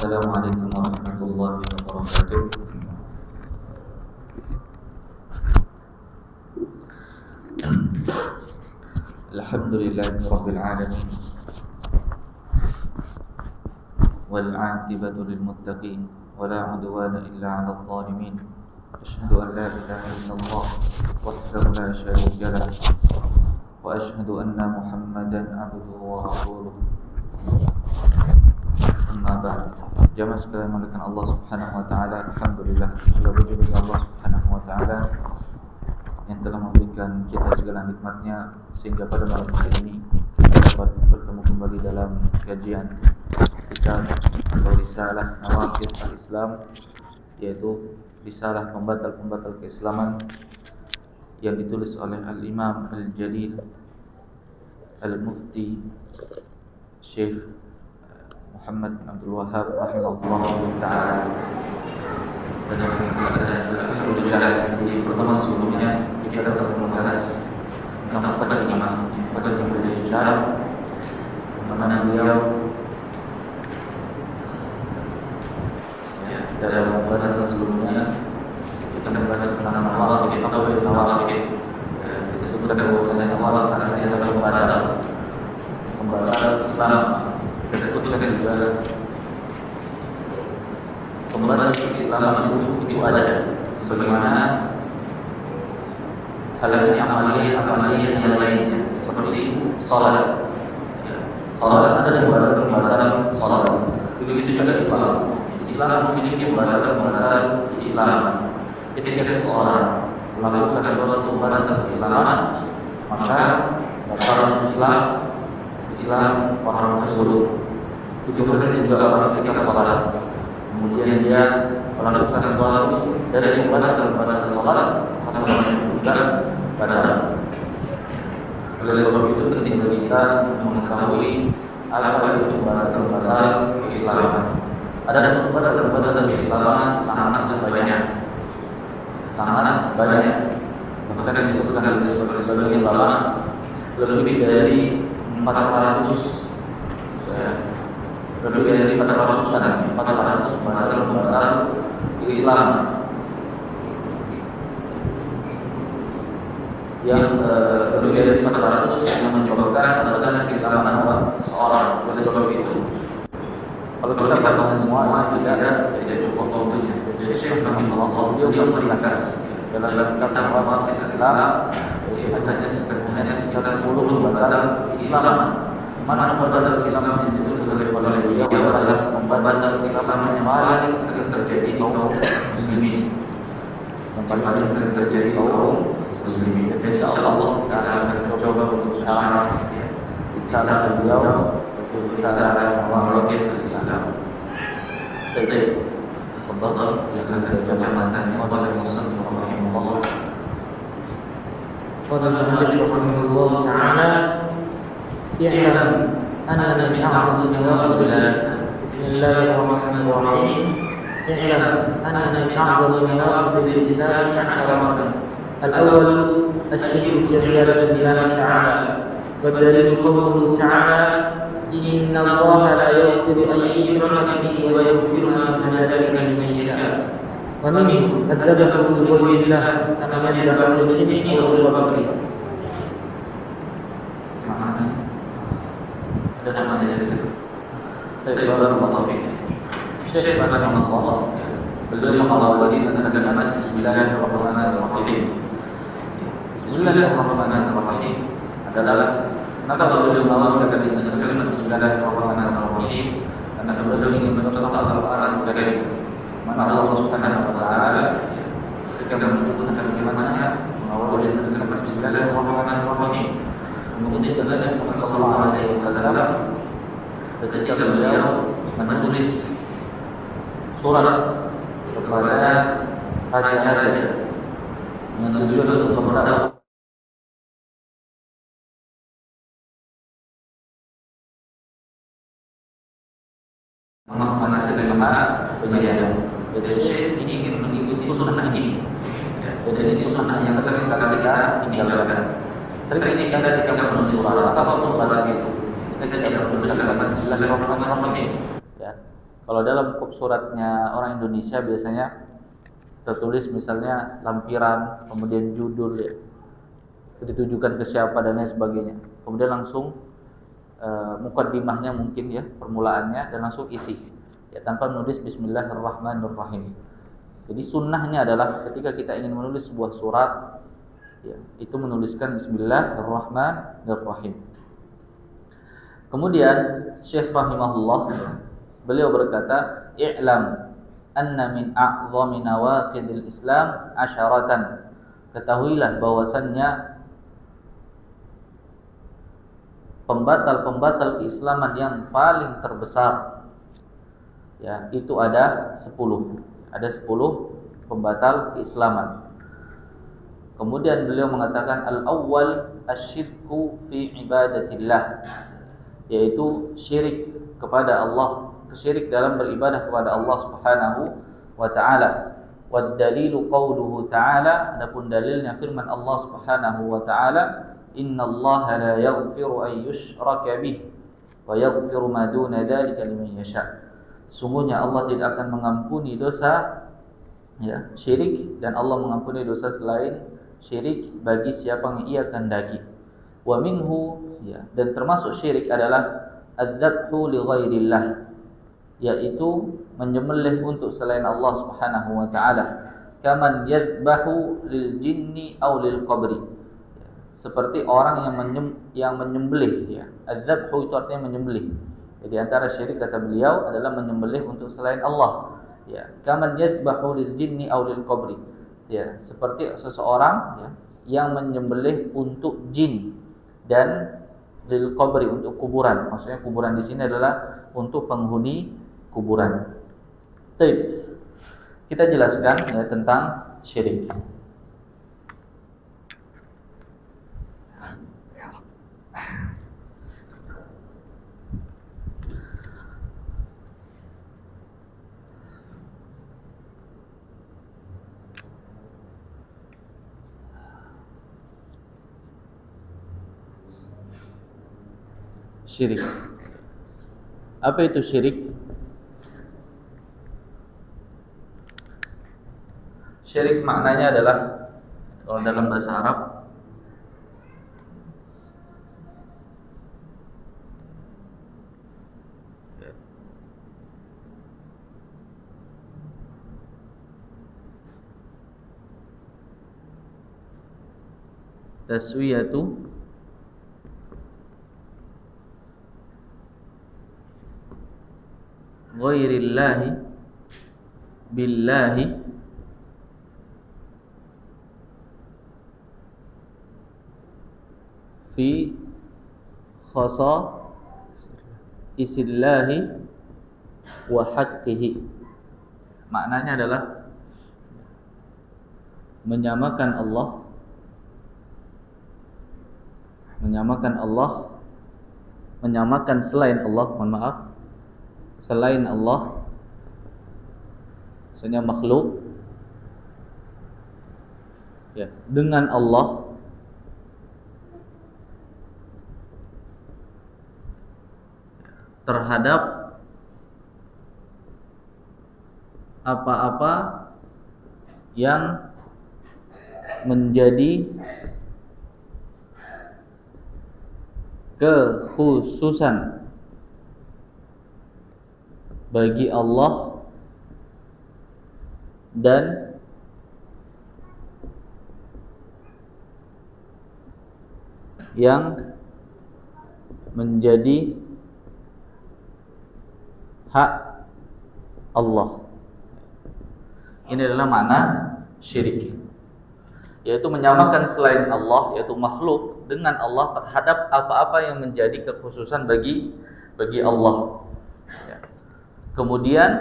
Assalamualaikum warahmatullahi wabarakatuh. Alhamdulillahirabbil alamin. Wal 'aqibatu lil muttaqin wa la 'udwana illa 'alal zalimin. Asyhadu an la ilaha illallah wahdahu la syarika lah wa asyhadu anna Muhammadan 'abduhu wa rasuluh. Amma ba'd. Jamaah sekalian melakukan Allah Subhanahu wa taala, alhamdulillah segala puji bagi Allah Subhanahu wa taala yang telah memberikan kita segala nikmatnya sehingga pada malam hari ini kita dapat bertemu kembali dalam kajian kitab atau risalah Nawaqid al-Islam, yaitu risalah pembatal-pembatal keislaman yang ditulis oleh Al-Imam Al-Jalil Al-Mufti Syekh Muhammad bin Abdul Wahhab rahimahullah ta'ala. Dan alhamdulillah di pertemuan sebelumnya kita telah membahas tentang pada imam yang berbicara mana beliau dalam pembahasan sebelumnya kita membahas tentang nawaqid atau nawaqid. Disebutkan bahwasanya nawaqid karena dia adalah pembatal Islam. Disebutkan juga pembatal Islam itu ada sebagaimana halnya amaliyah yang lainnya seperti salat. Salat ada pembatal salat. Begitu juga Islam memiliki pembatal Islam. Ketika seseorang melakukan suatu pembatal keislaman, maka orang Islam orang tersebut begitu juga orang ketika salat, kemudian dia melakukan sesuatu dari pembatal salat, maka salatnya juga batal. Oleh sebab itu penting bagi kita mengetahui apa itu pembatal keislaman. Ada pembatal keislaman sangat banyak. Bahkan disebutkan sebagian ulama lebih dari 400 pembatal keislaman yang lebih dari 400 yang menyebabkan pembatal keislaman seseorang. Oleh sebab itu, kalau kita bahas semua tidak cukup waktunya. Syekh rahimahullah dia meringkas dalam kitab Nawaqid Islam, hanya sekitar 10 pembatal keislaman. Mana pembatal keislaman yang ditulis oleh beliau adalah pembatal keislaman yang paling sering terjadi kaum muslimin. Yang paling sering terjadi kaum muslimin. Dan insyaallah kita akan coba untuk syarah risalah beliau, risalah Nawaqid Islam. Baik. Tafadhal, silakan baca matanya oleh Musannif rahimahullah. قال المؤلف رحمه الله تعالى: اعلم أن من أعظم نواقض بسم الله الرحمن الرحيم اعلم أن من أعظم نواقض الإسلام 10. الأول الشرك في عبادة الله تعالى، والدليل قوله تعالى: إن الله لا يغفر أن يشرك به ويغفر ما دون ذلك لمن يشاء. ومنه الذبح لغير الله كما يذبح للجن والقبر. Ada namanya di situ. Barakallahu fiik. Syekh rahimahullah beliau mengawali dengan kalimat Bismillahirrahmanirrahim. Bismillahirrahmanirrahim adalah maka beliau mengawali dengan kalimat Bismillahirrahmanirrahim karena beliau ingin mencontoh Al-Qur'an Al-Karim. Mana Allah Subhanahu wa taala ketika menyebutkan kalimatnya mengawali dengan kalimat Bismillahirrahmanirrahim. Kemudian katanya Muhammad sallallahu alaihi wasallam ketika beliau menulis surat kepada raja-raja dengan tujuan untuk memberitahu mengamalkan bagaimana penyediaan. Jadi Syekh ini ingin mengikuti sunnah ini. Jadi ini sunnah yang sering sekali kita tinggalkan. Sering ini kita menulis surat apapun surat itu. Kita tidak menulis kalimat Bismillahirrahmanirrahim. Ya. Kalau dalam kop suratnya orang Indonesia biasanya tertulis misalnya lampiran, kemudian judul ya, ditujukan ke siapa dan lain sebagainya. Kemudian langsung mukaddimahnya mungkin ya, permulaannya, dan langsung isi ya, tanpa menulis Bismillahirrahmanirrahim. Jadi sunnahnya adalah ketika kita ingin menulis sebuah surat ya, itu menuliskan Bismillahirrahmanirrahim. Kemudian Syekh rahimahullah beliau berkata, "I'lam anna min a'zami nawaqidil Islam asyaratan." Ketahuilah bahwasannya pembatal-pembatal keislaman yang paling terbesar ya, itu ada 10. Ada 10 pembatal keislaman. Kemudian beliau mengatakan al-awwal asyirku fi ibadatillah, yaitu syirik kepada Allah, syirik dalam beribadah kepada Allah Subhanahu wa taala. Wad dalilu qauluhu ta'ala, adapun dalilnya firman Allah Subhanahu wa taala, innallaha la yaghfiru an yushraka bih wa yaghfiru ma duna dzalika liman yasha. Sungguhnya Allah tidak akan mengampuni dosa ya, syirik, dan Allah mengampuni dosa selain syirik bagi siapa yang ia kehendaki. Wa minhu ya, dan termasuk syirik adalah adzabhu li ghairillah, yaitu menyembelih untuk selain Allah Subhanahu wa taala. Kaman yadhbahu lil jinni aw lil qabri, seperti orang yang menyembelih ya. Adzabhu itu artinya menyembelih. Jadi antara syirik kata beliau adalah menyembelih untuk selain Allah. Ya, kaman yadhbahu lil jinni aw lil qabri. Ya, seperti seseorang ya, yang menyembelih untuk jin dan lil qabri, untuk kuburan. Maksudnya kuburan di sini adalah untuk penghuni kuburan. Baik. Kita jelaskan ya tentang syirik. Syirik. Apa itu syirik? Syirik maknanya adalah, kalau dalam bahasa Arab, taswiyatu ghairillahi billahi fi khasa'isillahi wa haqqihi. Maknanya adalah menyamakan selain Allah, selain Allah, maksudnya makhluk ya, dengan Allah terhadap apa-apa yang menjadi kekhususan bagi Allah dan yang menjadi hak Allah. Ini adalah makna syirik, yaitu menyamakan selain Allah, yaitu makhluk, dengan Allah terhadap apa-apa yang menjadi kekhususan bagi Allah ya. Kemudian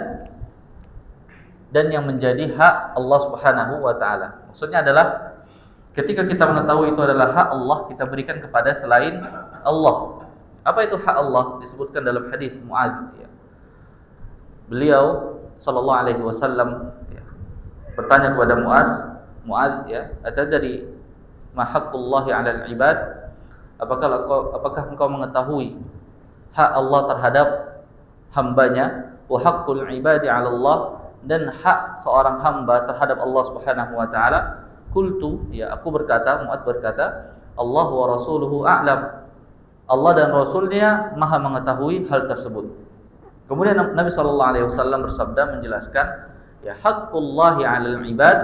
dan yang menjadi hak Allah Subhanahu wa taala. Maksudnya adalah ketika kita mengetahui itu adalah hak Allah, kita berikan kepada selain Allah. Apa itu hak Allah? Disebutkan dalam hadis Muadz ya. Beliau sallallahu alaihi wasallam ya, bertanya kepada Muadz ya, atadri ma haqqullahi 'alal ibad? Apakah engkau mengetahui hak Allah terhadap hambanya? wa haqqul ibadi 'ala Allah, dan hak seorang hamba terhadap Allah Subhanahu wa taala. Qultu, ya aku berkata, Mu'adz berkata, Allah wa rasuluhu a'lam. Allah dan Rasulnya maha mengetahui hal tersebut. Kemudian Nabi SAW bersabda menjelaskan, ya haqqullahi 'alal ibad,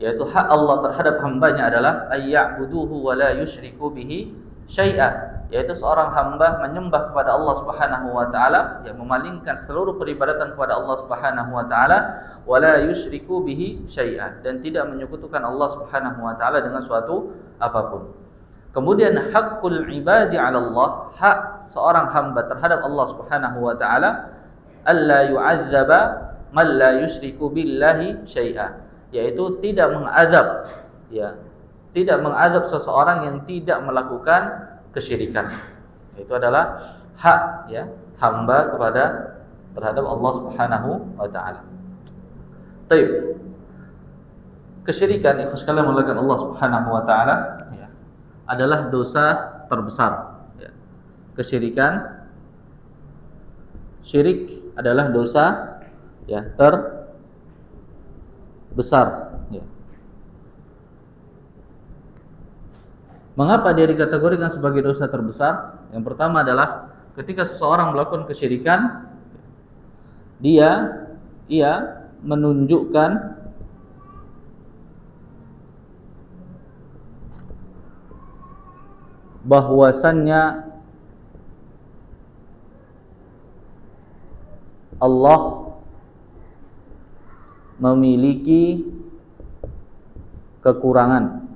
yaitu hak Allah terhadap hambanya adalah ayya'buduhu wa la yusyriku bihi syai'a, yaitu seorang hamba menyembah kepada Allah Subhanahu wa taala, yang memalingkan seluruh peribadatan kepada Allah Subhanahu wa taala, wa la yusyriku bihi syai'a, dan tidak menyekutukan Allah Subhanahu wa taala dengan suatu apapun. Kemudian haqqul ibadi 'ala Allah, hak seorang hamba terhadap Allah Subhanahu wa taala, alla yu'adzaba man la yusyriku billahi syai'a, yaitu tidak mengadab, ya, tidak mengadab seseorang yang tidak melakukan kesyirikan. Itu adalah hak, ya, hamba terhadap Allah Subhanahu wa taala. Baik. Kesyirikan, ikhlas sekalian melakukan Allah Subhanahu wa taala, ya, adalah dosa terbesar, ya. Syirik adalah dosa, ya, terbesar, ya. Mengapa dia dikategorikan sebagai dosa terbesar? Yang pertama adalah ketika seseorang melakukan kesyirikan, ia menunjukkan bahwasannya Allah memiliki kekurangan.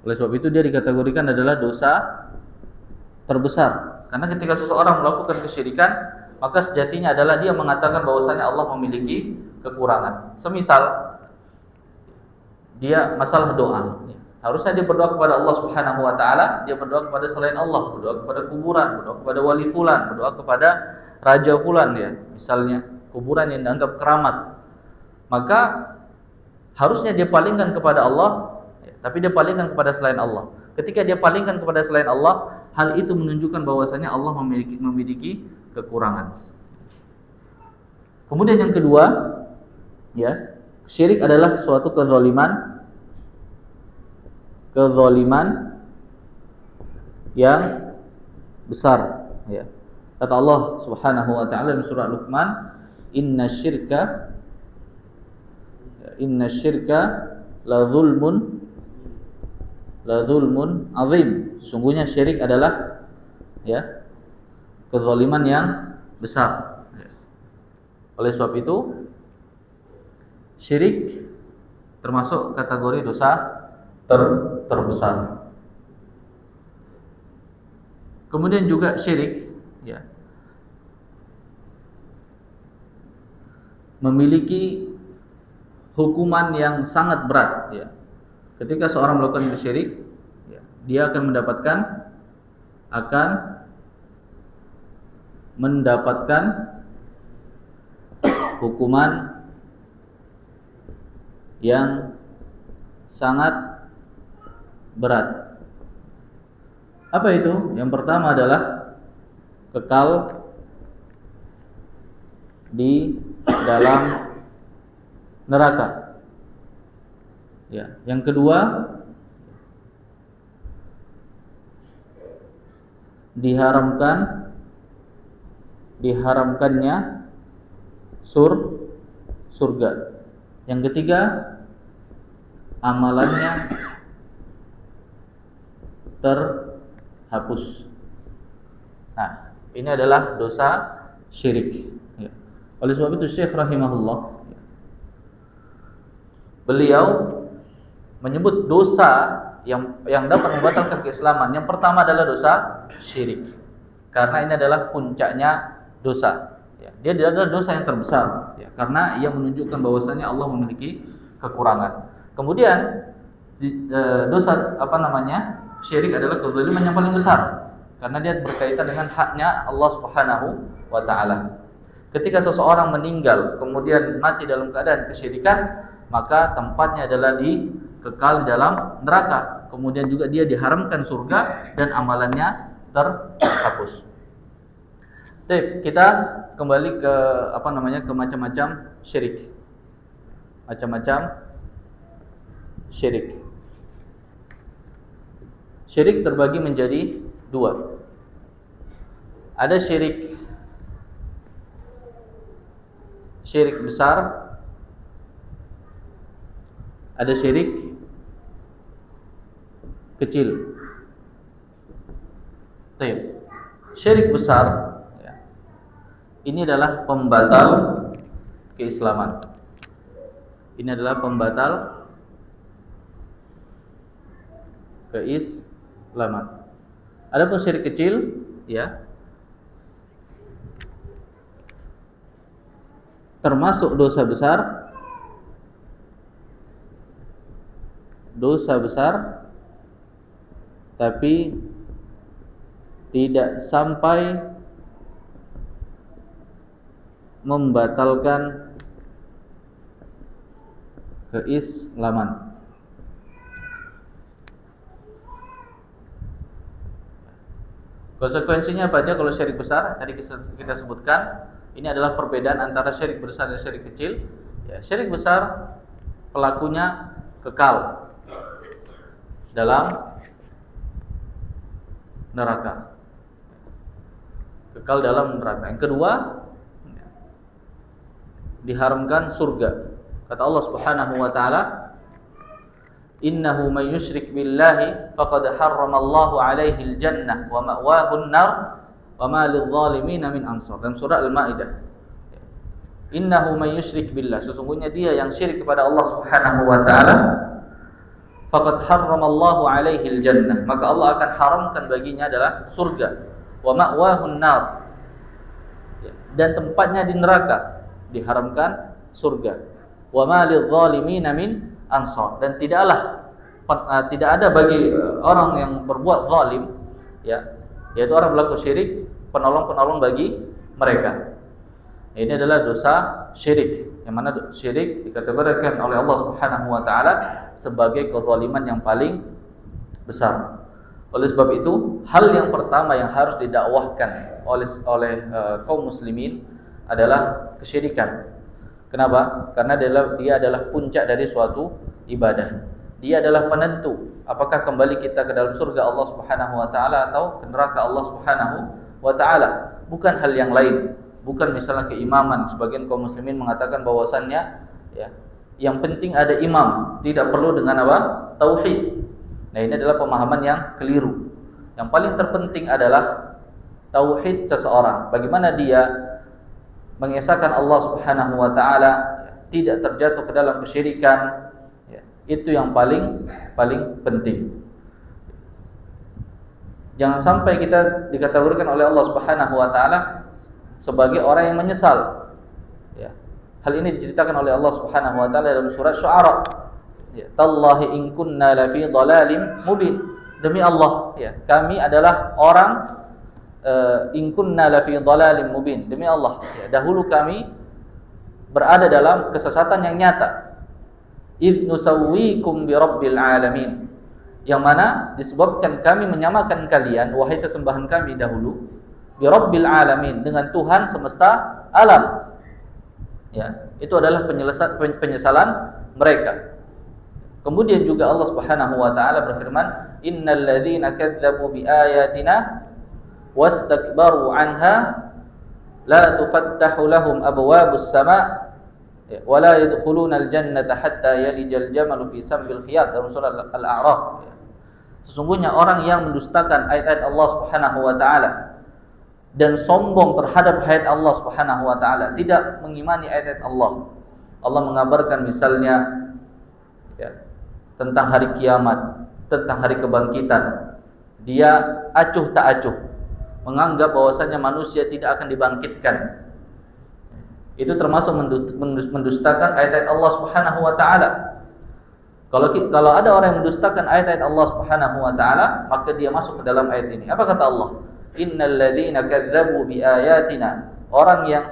Oleh sebab itu dia dikategorikan adalah dosa terbesar. Karena ketika seseorang melakukan kesyirikan, maka sejatinya adalah dia mengatakan bahwasanya Allah memiliki kekurangan. Semisal dia masalah doa, ya. Harusnya dia berdoa kepada Allah Subhanahu wa taala, dia berdoa kepada selain Allah, berdoa kepada kuburan, berdoa kepada wali fulan, berdoa kepada raja fulan, ya, misalnya kuburan yang dianggap keramat. Maka harusnya dia palingkan kepada Allah, ya, tapi dia palingkan kepada selain Allah. Ketika dia palingkan kepada selain Allah, hal itu menunjukkan bahwasanya Allah memiliki kekurangan. Kemudian yang kedua, ya, syirik adalah suatu kezaliman yang besar, ya. Kata Allah Subhanahu wa taala dalam surah Luqman, inna syirka la zulmun azim. Sungguhnya syirik adalah, ya, kezaliman yang besar, ya. Oleh sebab itu syirik termasuk kategori dosa terbesar. Kemudian juga syirik, ya, memiliki hukuman yang sangat berat, ya. Ketika seorang melakukan syirik, ya, dia akan mendapatkan hukuman yang sangat berat. Apa itu? Yang pertama adalah kekal di dalam neraka. Ya, yang kedua diharamkannya surga. Yang ketiga, amalannya terhapus. Nah, ini adalah dosa syirik, ya. Oleh sebab itu Syekh rahimahullah, ya, beliau menyebut dosa yang dapat membatalkan keislaman. Yang pertama adalah dosa syirik, karena ini adalah puncaknya dosa, ya. Dia adalah dosa yang terbesar, ya, karena ia menunjukkan bahwasanya Allah memiliki kekurangan. Kemudian dosa syirik adalah kezaliman yang paling besar, karena dia berkaitan dengan haknya Allah Subhanahu wa taala. Ketika seseorang meninggal kemudian mati dalam keadaan kesyirikan, maka tempatnya adalah kekal di dalam neraka. Kemudian juga dia diharamkan surga dan amalannya terhapus. Baik, kita kembali ke ke macam-macam syirik. Macam-macam syirik. Syirik terbagi menjadi dua. Ada syirik besar, ada syirik kecil. Baik. Syirik besar ini adalah pembatal keislaman. Ini adalah pembatal keislaman. Adapun syirik kecil, termasuk dosa besar, tapi tidak sampai membatalkan keislaman. Konsekuensinya apa aja kalau syirik besar? Tadi kita sebutkan, ini adalah perbedaan antara syirik besar dan syirik kecil. Syirik besar pelakunya kekal dalam neraka. Kekal dalam neraka. Yang kedua, diharamkan surga. Kata Allah Subhanahu wa taala, "Innahu may yusyrik billahi faqad harramallahu 'alaihi al-jannah wa ma'wahu an-nar wa ma lidh-dhalimin min ansar." Dalam surah Al-Maidah. Innahu may yusyrik billah, sesungguhnya dia yang syirik kepada Allah Subhanahu wa taala, faqad harramallahu 'alaihi al-jannah, maka Allah akan haramkan baginya adalah surga. Wa ma'wahu an-nar, dan tempatnya di neraka, diharamkan surga. Wa ma lidh-dhalimin min ansar, dan tidak ada bagi orang yang berbuat zalim, yaitu orang berlaku syirik, penolong-penolong bagi mereka. Ini adalah dosa syirik, yang mana syirik dikategorikan oleh Allah Subhanahu wa taala sebagai kezaliman yang paling besar. Oleh sebab itu, hal yang pertama yang harus didakwahkan oleh kaum muslimin adalah kesyirikan. Kenapa? Karena dia adalah puncak dari suatu ibadah. Dia adalah penentu apakah kembali kita ke dalam surga Allah Subhanahu wa taala atau ke neraka Allah Subhanahu wa taala. Bukan hal yang lain. Bukan misalnya keimaman. Sebagian kaum muslimin mengatakan bahwasannya yang penting ada imam, tidak perlu dengan tauhid. Nah, ini adalah pemahaman yang keliru. Yang paling terpenting adalah tauhid seseorang. Bagaimana dia mengesahkan Allah Subhanahu wa taala, tidak terjatuh ke dalam kesyirikan, itu yang paling penting. Jangan sampai kita dikategorikan oleh Allah Subhanahu wa taala sebagai orang yang menyesal. Hal ini diceritakan oleh Allah Subhanahu wa taala dalam surat Syu'ara. Tallahi in kunna lafi dhalalim mubin. Demi Allah, kami adalah orang in kunna lafi dhalalim mubin. Demi Allah, dahulu kami berada dalam kesesatan yang nyata. Id nusawwikum bi rabbil alamin, yang mana disebabkan kami menyamakan kalian, wahai sesembahan kami dahulu, bi rabbil alamin, dengan Tuhan semesta alam. Itu adalah penyesalan mereka. Kemudian juga Allah Subhanahu wa taala berfirman, innal ladzina kadzdzabu bi ayatina wastakbaru anha la tufattahu lahum abwabus sama' wa la yadkhuluna al-jannata hatta yalijal jamalu fi sambil khiyat, dalam surah Al-A'raf. Sesungguhnya orang yang mendustakan ayat-ayat Allah Subhanahu wa taala dan sombong terhadap ayat Allah Subhanahu wa taala, tidak mengimani ayat-ayat Allah. Allah mengabarkan misalnya tentang hari kiamat, tentang hari kebangkitan. Dia acuh tak acuh, menganggap bahwasanya manusia tidak akan dibangkitkan. Itu termasuk mendustakan ayat-ayat Allah Subhanahu wa taala. Kalau ada orang yang mendustakan ayat-ayat Allah Subhanahu wa taala, maka dia masuk ke dalam ayat ini. Apa kata Allah? Innal ladzina kadzdzabu bi ayatina,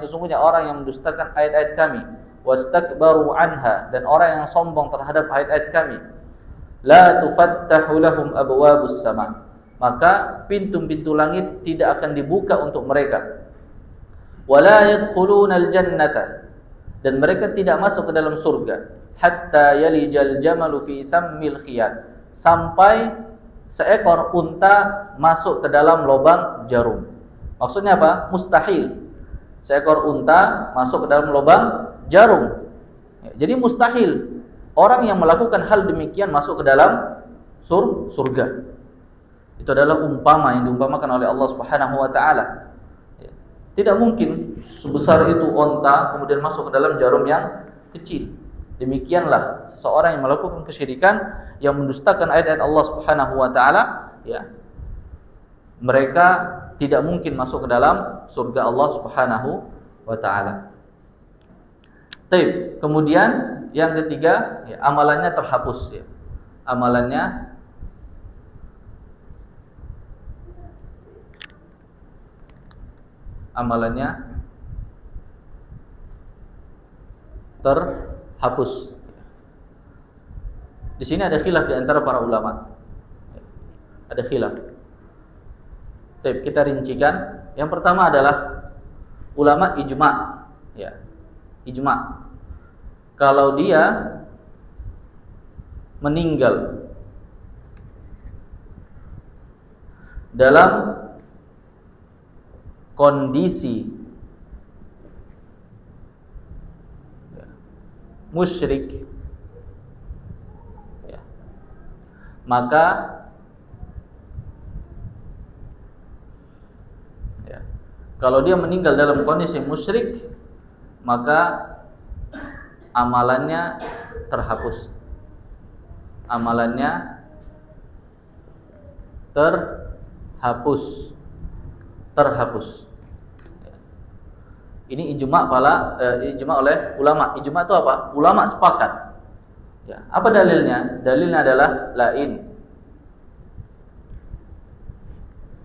sesungguhnya orang yang mendustakan ayat-ayat kami, wastakbaru anha, dan orang yang sombong terhadap ayat-ayat kami, la tufattahu lahum abwabus sama', maka pintu-pintu langit tidak akan dibuka untuk mereka. wala yadkhulunal jannata, dan mereka tidak masuk ke dalam surga, hatta yalijal jamalu fi sammil khiyat, sampai seekor unta masuk ke dalam lubang jarum. Maksudnya apa? Mustahil seekor unta masuk ke dalam lubang jarum. Jadi mustahil orang yang melakukan hal demikian masuk ke dalam surga. Itu adalah umpama yang diumpamakan oleh Allah Subhanahu wa taala. Tidak mungkin sebesar itu unta kemudian masuk ke dalam jarum yang kecil. Demikianlah seseorang yang melakukan kesyirikan, yang mendustakan ayat-ayat Allah Subhanahu wa taala, ya, mereka tidak mungkin masuk ke dalam surga Allah Subhanahu wa taala. Baik, kemudian yang ketiga, ya, amalannya terhapus, ya. Amalannya terhapus. Di sini ada khilaf di antara para ulama. Ada khilaf. Baik, kita rincikan. Yang pertama adalah ulama ijma', ya. Ijma'. Kalau dia meninggal dalam kondisi musyrik, ya, maka ya, kalau dia meninggal dalam kondisi musyrik, maka amalannya terhapus. Amalannya terhapus. Ini ijma' oleh ulama. Ijma' itu apa? Ulama sepakat. Ya, apa dalilnya? Dalilnya adalah lain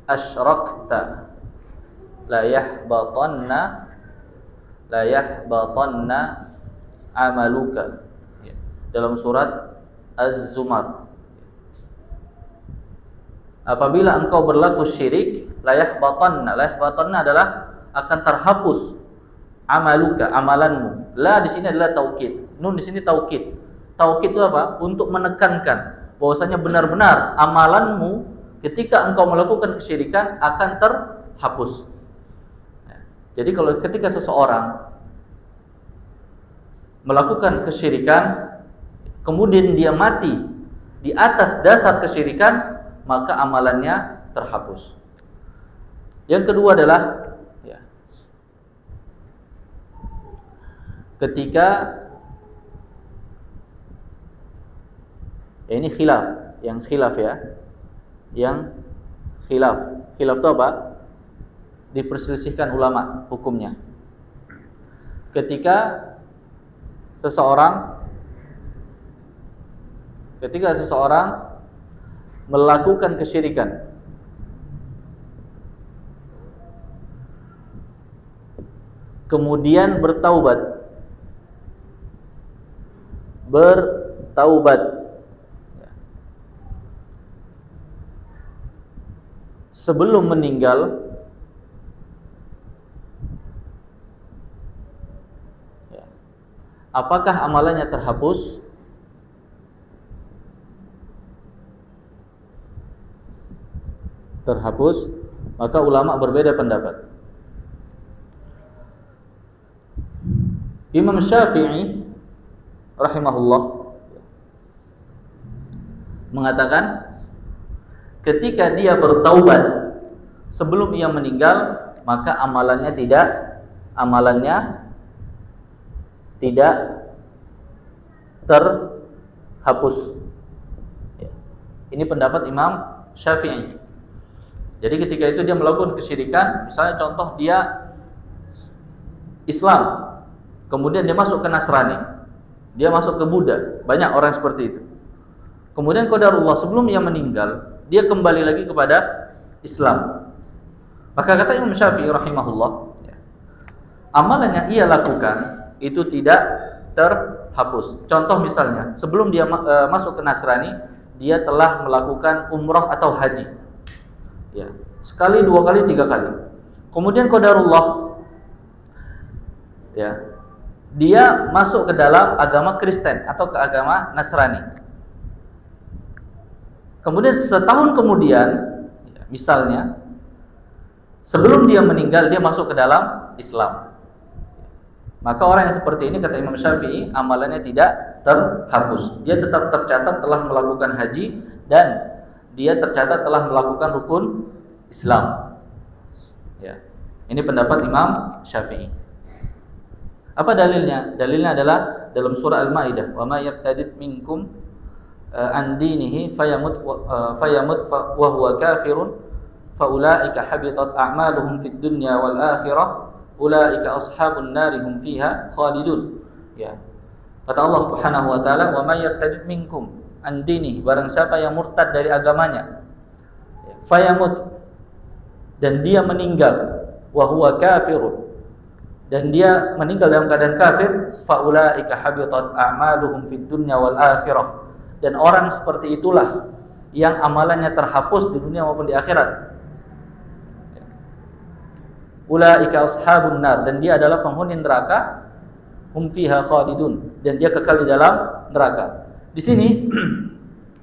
asyrakta la yahbatanna amaluka. Ya, dalam surat Az-Zumar. Apabila engkau berlaku syirik, la yahbatanna adalah akan terhapus amaluka, amalanmu. La di sini adalah taukid. Nun di sini taukid. Taukid itu apa? Untuk menekankan bahwasanya benar-benar amalanmu ketika engkau melakukan kesyirikan akan terhapus. Jadi kalau ketika seseorang melakukan kesyirikan kemudian dia mati di atas dasar kesyirikan, maka amalannya terhapus. Yang kedua adalah, ya, ketika ya, ini khilaf, yang khilaf itu apa? Diperselisihkan ulama hukumnya. Ketika seseorang melakukan kesyirikan, kemudian bertaubat, sebelum meninggal, ya, apakah amalannya terhapus? Terhapus, maka ulama berbeda pendapat. Imam Syafi'i rahimahullah mengatakan ketika dia bertaubat sebelum ia meninggal, maka amalannya tidak terhapus. Ini pendapat Imam Syafi'i. Jadi ketika itu dia melakukan kesyirikan, misalnya contoh dia Islam, kemudian dia masuk ke Nasrani, dia masuk ke Buddha, banyak orang seperti itu. Kemudian qadarullah sebelum ia meninggal, dia kembali lagi kepada Islam. Maka kata Imam Syafi'i rahimahullah, amalan yang ia lakukan itu tidak terhapus. Contoh misalnya, sebelum dia masuk ke Nasrani, dia telah melakukan umrah atau haji. Ya, sekali, dua kali, tiga kali. Kemudian qadarullah ya, dia masuk ke dalam agama Kristen atau ke agama Nasrani. Kemudian setahun kemudian, ya, misalnya sebelum dia meninggal dia masuk ke dalam Islam. Maka orang yang seperti ini kata Imam Syafi'i amalannya tidak terhapus. Dia tetap tercatat telah melakukan haji dan dia tercatat telah melakukan rukun Islam. Ya. Ini pendapat Imam Syafi'i. Apa dalilnya? Dalilnya adalah dalam surah Al-Maidah, "Wa may yartadid minkum an dinihi fayamut wa huwa kafirun fa ulaika habitat a'maluhum fid dunya wal akhirah ulaika ashabun nar hum fiha khalidun." Ya. Kata Allah Subhanahu wa taala, "Wa may yartadid minkum an dinihi," barang siapa yang murtad dari agamanya, ya, fayamut, dan dia meninggal, wa huwa kafirun, dan dia meninggal dalam keadaan kafir, fa ulaika habitat a'maluhum fid dunya wal akhirah, dan orang seperti itulah yang amalannya terhapus di dunia maupun di akhirat. Ulaika ashabun nar, dan dia adalah penghuni neraka, hum fiha khalidun, dan dia kekal di dalam neraka. Di sini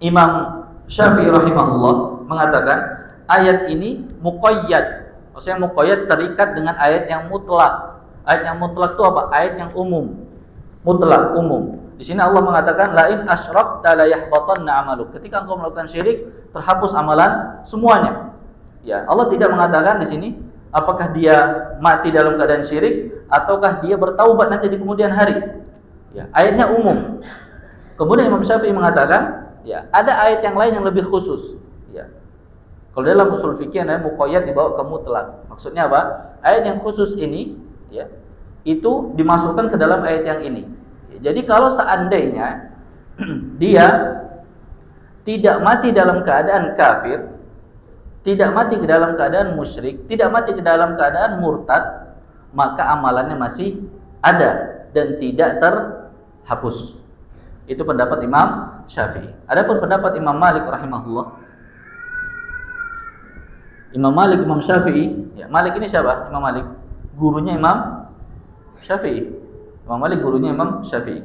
Imam Syafi'i rahimahullah mengatakan ayat ini muqayyad. Maksudnya muqayyad terikat dengan ayat yang mutlak. Ayat yang mutlak itu apa? Ayat yang umum. Mutlak, umum. Di sini Allah mengatakan la in asyrakta la yahbatanna 'amaluk. Ketika engkau melakukan syirik, terhapus amalan semuanya. Ya, Allah tidak mengatakan di sini apakah dia mati dalam keadaan syirik ataukah dia bertaubat nanti di kemudian hari. Ya, ayatnya umum. Kemudian Imam Syafi'i mengatakan, ya, ada ayat yang lain yang lebih khusus. Ya. Kalau dalam usul fikih namanya muqayyad dibawa ke mutlak. Maksudnya apa? Ayat yang khusus ini, ya, itu dimasukkan ke dalam ayat yang ini. Ya, jadi kalau seandainya dia tidak mati dalam keadaan kafir, tidak mati ke dalam keadaan musyrik, tidak mati ke dalam keadaan murtad, maka amalannya masih ada dan tidak terhapus. Itu pendapat Imam Syafi'i. Adapun pendapat Imam Malik rahimahullah, Imam Malik, Imam Syafi'i, ya, Malik ini siapa? Imam Malik, gurunya Imam Syafi'i. Imam Malik gurunya Imam Syafi'i.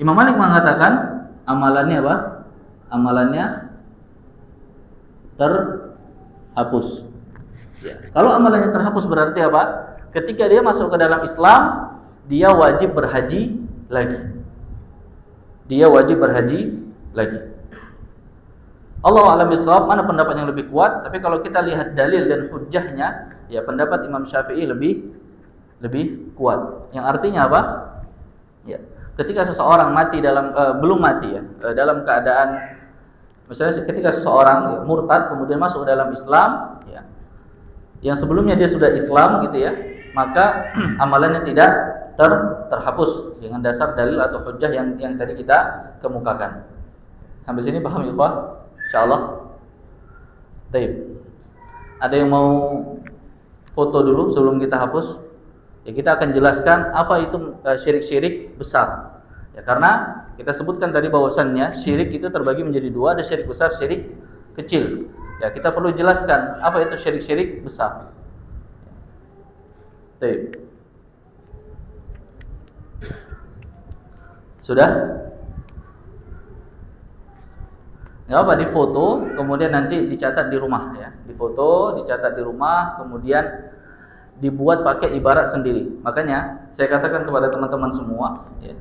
Imam Malik mengatakan amalannya apa? Amalannya terhapus. Ya. Kalau amalannya terhapus berarti apa? Ketika dia masuk ke dalam Islam, dia wajib berhaji lagi. Dia wajib berhaji lagi. Allahu a'lam bishawab, mana pendapat yang lebih kuat? Tapi kalau kita lihat dalil dan hujjahnya, ya pendapat Imam Syafi'i lebih kuat. Yang artinya apa? Ya, ketika seseorang mati dalam belum mati ya, dalam keadaan misalnya ketika seseorang ya, murtad kemudian masuk ke dalam Islam, ya, yang sebelumnya dia sudah Islam gitu ya, maka amalannya tidak terhapus dengan dasar dalil atau hujjah yang tadi kita kemukakan. Sampai sini paham ikhwah? Insyaallah. Baik. Ada yang mau foto dulu sebelum kita hapus? Ya, kita akan jelaskan apa itu syirik-syirik besar. Ya, karena kita sebutkan tadi bahwasannya syirik itu terbagi menjadi dua, ada syirik besar, syirik kecil. Ya, kita perlu jelaskan apa itu syirik-syirik besar. Baik. Sudah? Enggak apa, di foto, kemudian nanti dicatat di rumah ya. Di foto, dicatat di rumah, kemudian dibuat pakai ibarat sendiri. Makanya saya katakan kepada teman-teman semua ya,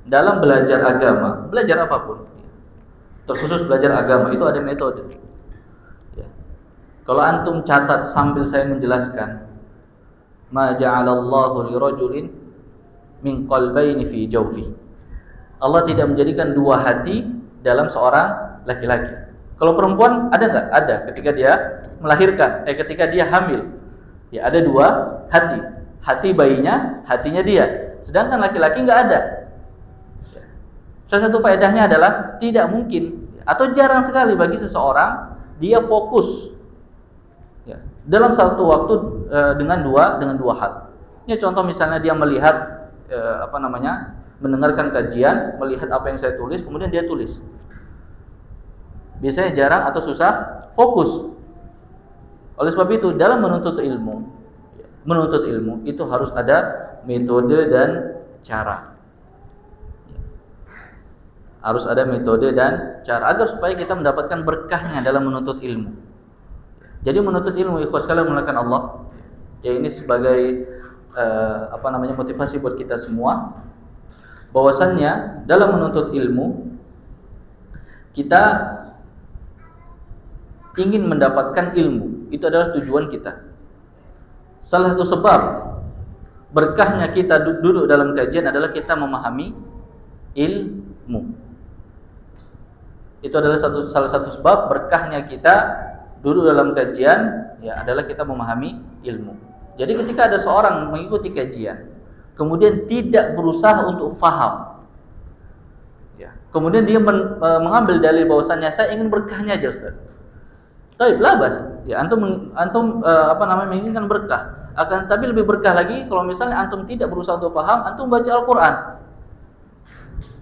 dalam belajar agama, belajar apapun ya, terkhusus belajar agama itu ada metode ya. Kalau antum catat sambil saya menjelaskan, ma ja'alallahu lirajulin min qalbaini fi jawfi, Allah tidak menjadikan dua hati dalam seorang laki-laki. Kalau perempuan ada enggak? Ada, ketika dia melahirkan, ketika dia hamil. Ya, ada dua hati. Hati bayinya, hatinya dia. Sedangkan laki-laki enggak ada. Ya. Salah satu faedahnya adalah tidak mungkin atau jarang sekali bagi seseorang dia fokus ya, dalam satu waktu dengan dua hal. Ini contoh misalnya dia melihat mendengarkan kajian, melihat apa yang saya tulis, kemudian dia tulis. Biasanya jarang atau susah fokus. Oleh sebab itu dalam menuntut ilmu itu harus ada metode dan cara. Harus ada metode dan cara agar supaya kita mendapatkan berkahnya dalam menuntut ilmu. Jadi menuntut ilmu, ikhwas sekalian mulakan Allah, ya ini sebagai motivasi buat kita semua, bahwasannya dalam menuntut ilmu kita ingin mendapatkan ilmu, itu adalah tujuan kita. Salah satu sebab berkahnya kita duduk dalam kajian adalah kita memahami ilmu. Itu adalah salah satu sebab berkahnya kita duduk dalam kajian, ya adalah kita memahami ilmu. Jadi ketika ada seorang mengikuti kajian, kemudian tidak berusaha untuk faham, ya, kemudian dia mengambil dalil bahwasannya saya ingin berkahnya aja, Ustaz. Baik, labas. Ya, antum menginginkan berkah. Tapi lebih berkah lagi kalau misalnya antum tidak berusaha untuk paham, antum baca Al-Qur'an.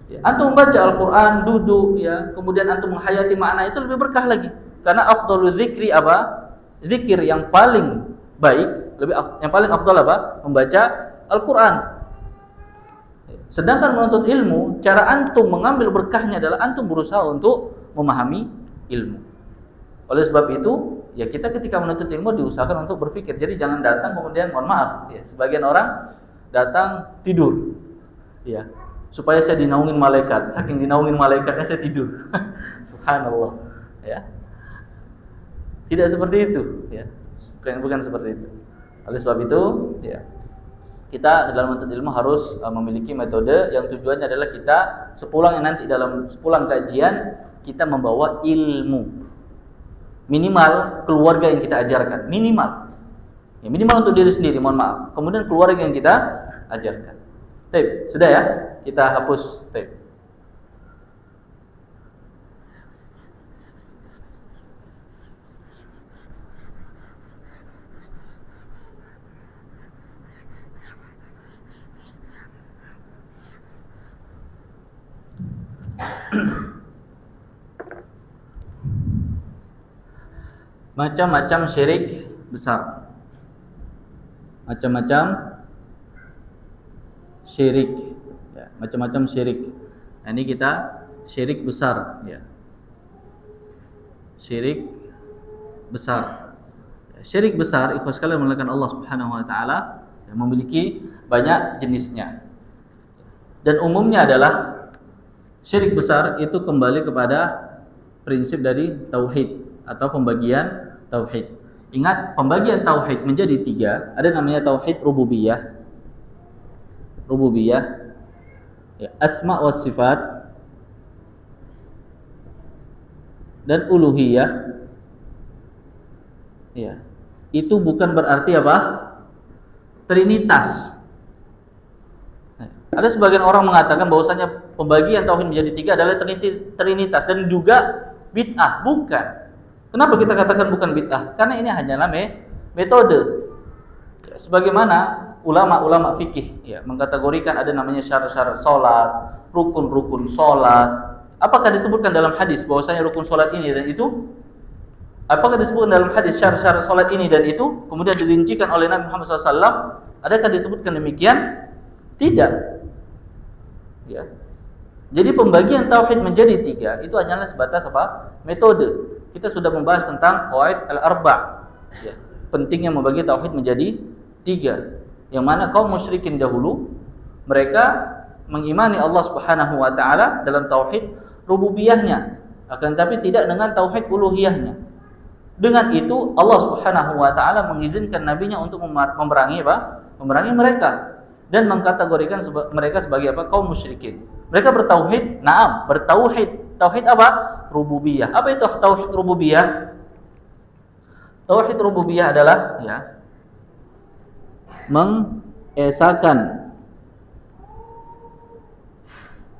Ya, antum baca Al-Qur'an, duduk, ya, kemudian antum menghayati makna, itu lebih berkah lagi. Karena afdhalul dzikri apa? Zikir yang paling baik, yang paling afdal apa? Membaca Al-Qur'an. Sedangkan menuntut ilmu, cara antum mengambil berkahnya adalah antum berusaha untuk memahami ilmu. Oleh sebab itu, ya kita ketika menuntut ilmu diusahakan untuk berpikir. Jadi jangan datang kemudian mohon maaf, ya, sebagian orang datang tidur. Ya, supaya saya dinaungin malaikat. Saking dinaungin malaikatnya saya tidur. Subhanallah, ya. Tidak seperti itu, ya. Bukan seperti itu. Oleh sebab itu, ya, kita dalam menuntut ilmu harus memiliki metode yang tujuannya adalah kita sepulang kajian kita membawa ilmu. Minimal keluarga yang kita ajarkan, minimal. Ya, minimal untuk diri sendiri, mohon maaf. Kemudian keluarga yang kita ajarkan. Baik, sudah ya? Kita hapus tape. Macam-macam syirik besar. Macam-macam syirik, ya, macam-macam syirik. Nah, ini kita syirik besar, ya. Syirik besar. Syirik besar, ikhwas sekalian melakukan Allah Subhanahu wa taala, yang memiliki banyak jenisnya. Dan umumnya adalah syirik besar itu kembali kepada prinsip dari tauhid atau pembagian tauhid. Ingat, pembagian tauhid menjadi 3. Ada namanya tauhid rububiyah, ya, asma wa sifat, dan uluhiyah. Ya, itu bukan berarti apa? Trinitas. Nah, ada sebagian orang mengatakan bahwasanya pembagian tauhid menjadi 3 adalah trinitas dan juga bid'ah. Bukan. Kenapa kita katakan bukan bid'ah? Karena ini hanyalah metode. Ya, sebagaimana ulama-ulama fikih, ya, mengkategorikan ada namanya syarat-syarat salat, rukun-rukun salat. Apakah disebutkan dalam hadis bahwasanya rukun salat ini dan itu? Apakah disebutkan dalam hadis syarat-syarat salat ini dan itu? Kemudian dirincikan oleh Nabi Muhammad SAW. Adakah disebutkan demikian? Tidak. Ya. Jadi pembagian tauhid menjadi 3 itu hanyalah sebatas apa? Metode. Kita sudah membahas tentang qawaid al-arba'. Ya. Pentingnya membagi tauhid menjadi 3. Yang mana kaum musyrikin dahulu mereka mengimani Allah Subhanahu wa taala dalam tauhid rububiyahnya, akan tapi tidak dengan tauhid uluhiyahnya. Dengan itu Allah Subhanahu wa taala mengizinkan nabinya untuk memerangi apa? Memerangi mereka dan mengkategorikan mereka sebagai apa? Kaum musyrikin. Mereka bertauhid, na'am, bertauhid. Tauhid apa? Rububiyah. Apa itu tauhid rububiyah? Tauhid rububiyah adalah, ya, mengesahkan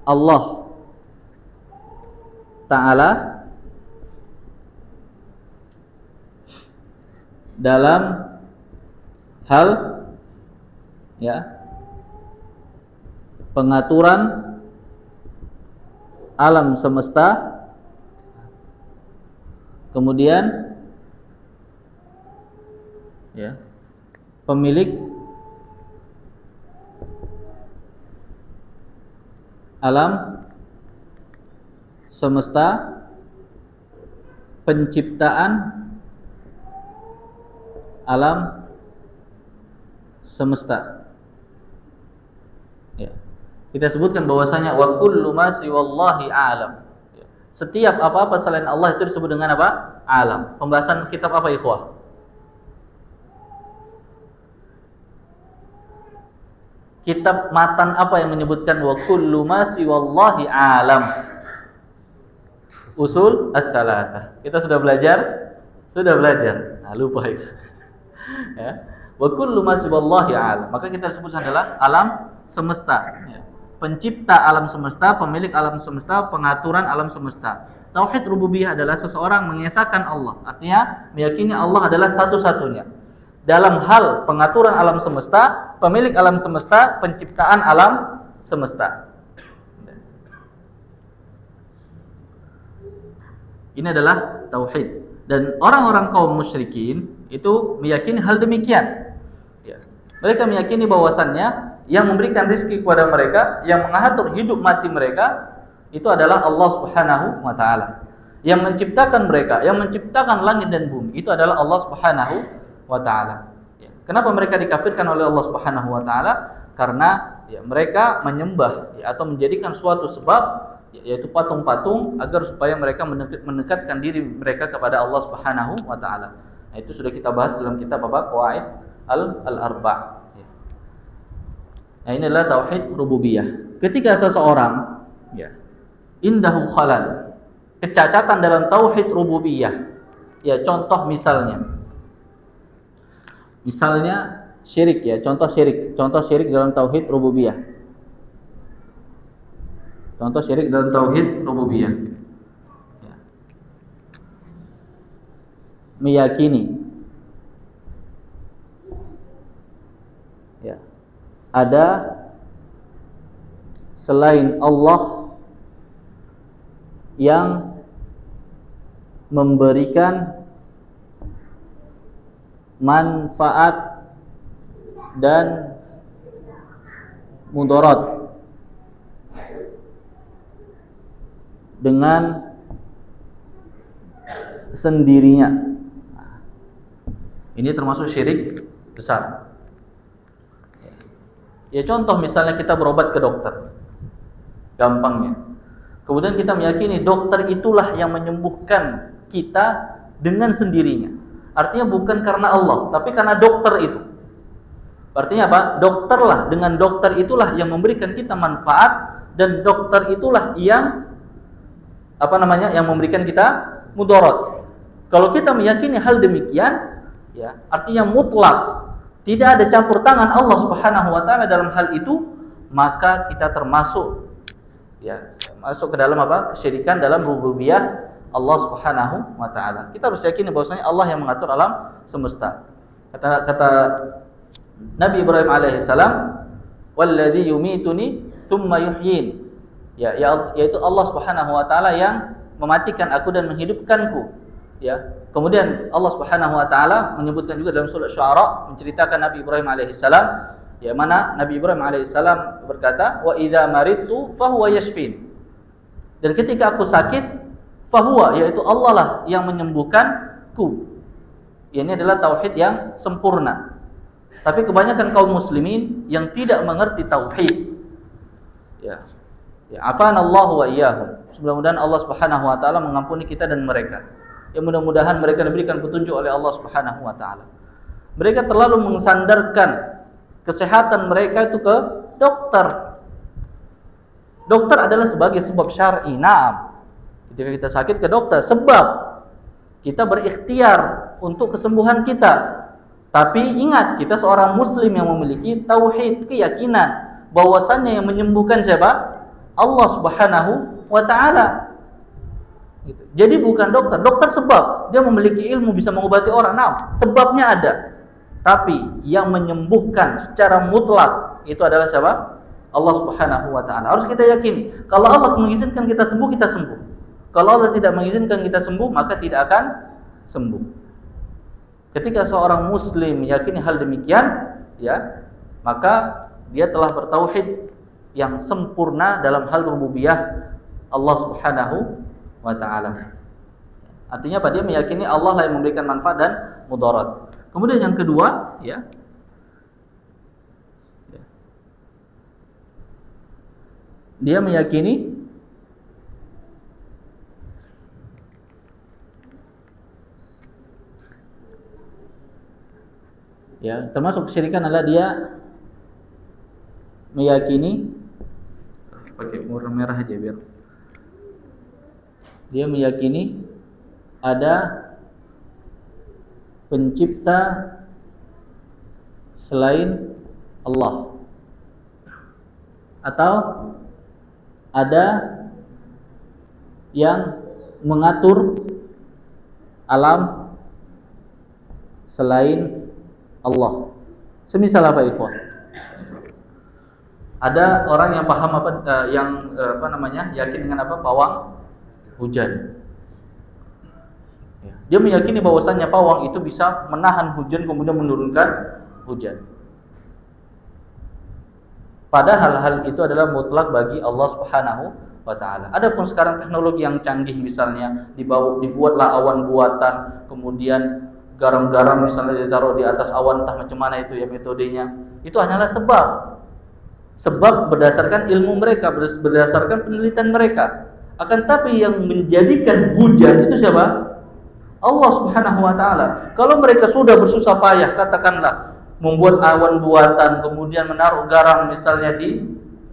Allah Ta'ala dalam hal, ya, pengaturan alam semesta, kemudian, ya, pemilik alam semesta, penciptaan alam semesta. Ya. Kita sebutkan bahwasanya wa kullu ma siwallahi a'lam. Ya. Setiap apa-apa selain Allah itu disebut dengan apa? Alam. Pembahasan kitab apa, ikhwah? Kitab matan apa yang menyebutkan wa kullu ma siwallahi alam? Usul ats-tsalatsah. Kita sudah belajar? Sudah belajar. Nah, lupa itu. Ya. Wa kullu ma siwallahi alam. Maka kita sebut adalah alam semesta. Ya. Pencipta alam semesta, pemilik alam semesta, pengaturan alam semesta. Tauhid rububiyah adalah seseorang mengesahkan Allah. Artinya meyakini Allah adalah satu-satunya dalam hal pengaturan alam semesta, pemilik alam semesta, penciptaan alam semesta. Ini adalah tauhid. Dan orang-orang kaum musyrikin itu meyakini hal demikian. Ya. Mereka meyakini bahwasannya yang memberikan rezeki kepada mereka, yang mengatur hidup mati mereka, itu adalah Allah Subhanahu wa taala. Yang menciptakan mereka, yang menciptakan langit dan bumi, itu adalah Allah Subhanahu wa taala. Ya. Kenapa mereka dikafirkan oleh Allah Subhanahu wa taala? Karena ya, mereka menyembah ya, atau menjadikan suatu sebab ya, yaitu patung-patung agar supaya mereka mendekatkan diri mereka kepada Allah Subhanahu wa taala. Nah, itu sudah kita bahas dalam kitab apa? Qawaid al-Arba'. Ya. Nah, ini adalah tauhid rububiyah. Ketika seseorang ya indahu khalal, kecacatan dalam tauhid rububiyah. Ya, contoh misalnya syirik ya, contoh syirik dalam tauhid rububiyah. Contoh syirik dalam tauhid rububiyah. Ya. Meyakini ya ada selain Allah yang memberikan manfaat dan mudarat dengan sendirinya. Ini termasuk syirik besar. Ya, contoh misalnya kita berobat ke dokter, gampangnya. Kemudian kita meyakini dokter itulah yang menyembuhkan kita dengan sendirinya. Artinya bukan karena Allah, tapi karena dokter itu. Artinya apa? Dokterlah, dengan dokter itulah yang memberikan kita manfaat, dan dokter itulah yang yang memberikan kita mudarat. Kalau kita meyakini hal demikian, ya, artinya mutlak, tidak ada campur tangan Allah Subhanahu wa taala dalam hal itu, maka kita termasuk ya, masuk ke dalam apa? Kesyirikan dalam rububiyah Allah Subhanahu wa taala. Kita harus yakini bahwasanya Allah yang mengatur alam semesta. Kata Nabi Ibrahim alaihissalam, "Walladzi yumituni tsumma yuhyin." Ya, yaitu Allah Subhanahu wa taala yang mematikan aku dan menghidupkanku. Ya. Kemudian Allah Subhanahu wa taala menyebutkan juga dalam surah Syu'ara, menceritakan Nabi Ibrahim alaihissalam, ya, mana Nabi Ibrahim alaihissalam berkata, "Wa idza maridtu fahuwa yashfin." Dan ketika aku sakit, fahuwa, yaitu Allah lah yang menyembuhkanku. Ini adalah tauhid yang sempurna. Tapi kebanyakan kaum muslimin yang tidak mengerti tauhid, ya, afanallahu wa iyyahum. Mudah-mudahan Allah Subhanahu wa taala mengampuni kita dan mereka. Ya, mudah-mudahan mereka diberikan petunjuk oleh Allah Subhanahu wa taala. Mereka terlalu mensandarkan kesehatan mereka itu ke dokter. Dokter adalah sebagai sebab syar'i, na'am. Ketika kita sakit ke dokter, sebab kita berikhtiar untuk kesembuhan kita. Tapi ingat, kita seorang muslim yang memiliki tauhid, keyakinan bahwasannya yang menyembuhkan siapa? Allah Subhanahu wa taala. Gitu. Jadi bukan dokter. Dokter sebab, dia memiliki ilmu bisa mengobati orang. Nah, sebabnya ada. Tapi yang menyembuhkan secara mutlak itu adalah siapa? Allah Subhanahu wa taala. Harus kita yakini. Kalau Allah mengizinkan kita sembuh, kita sembuh. Kalau Allah tidak mengizinkan kita sembuh, maka tidak akan sembuh. Ketika seorang muslim meyakini hal demikian, ya, maka dia telah bertauhid yang sempurna dalam hal rububiyah Allah Subhanahu wa taala. Artinya apa? Dia meyakini Allah lah yang memberikan manfaat dan mudarat. Kemudian yang kedua, ya, dia meyakini ya, termasuk kesyirikan adalah dia meyakini, pakai warna merah aja biar, dia meyakini ada pencipta selain Allah, atau ada yang mengatur alam selain Allah. Semisal apa, ikhwan? Ada orang yang paham yakin dengan apa? Pawang hujan. Dia meyakini bahwasannya pawang itu bisa menahan hujan kemudian menurunkan hujan. Padahal hal itu adalah mutlak bagi Allah Subhanahu wa taala. Adapun sekarang teknologi yang canggih, misalnya dibuatlah awan buatan, kemudian garam-garam misalnya ditaruh di atas awan, entah macam mana itu ya metodenya. Itu hanyalah sebab berdasarkan ilmu mereka, berdasarkan penelitian mereka. Akan tapi yang menjadikan hujan itu siapa? Allah Subhanahu wa taala. Kalau mereka sudah bersusah payah, katakanlah membuat awan buatan, kemudian menaruh garam misalnya di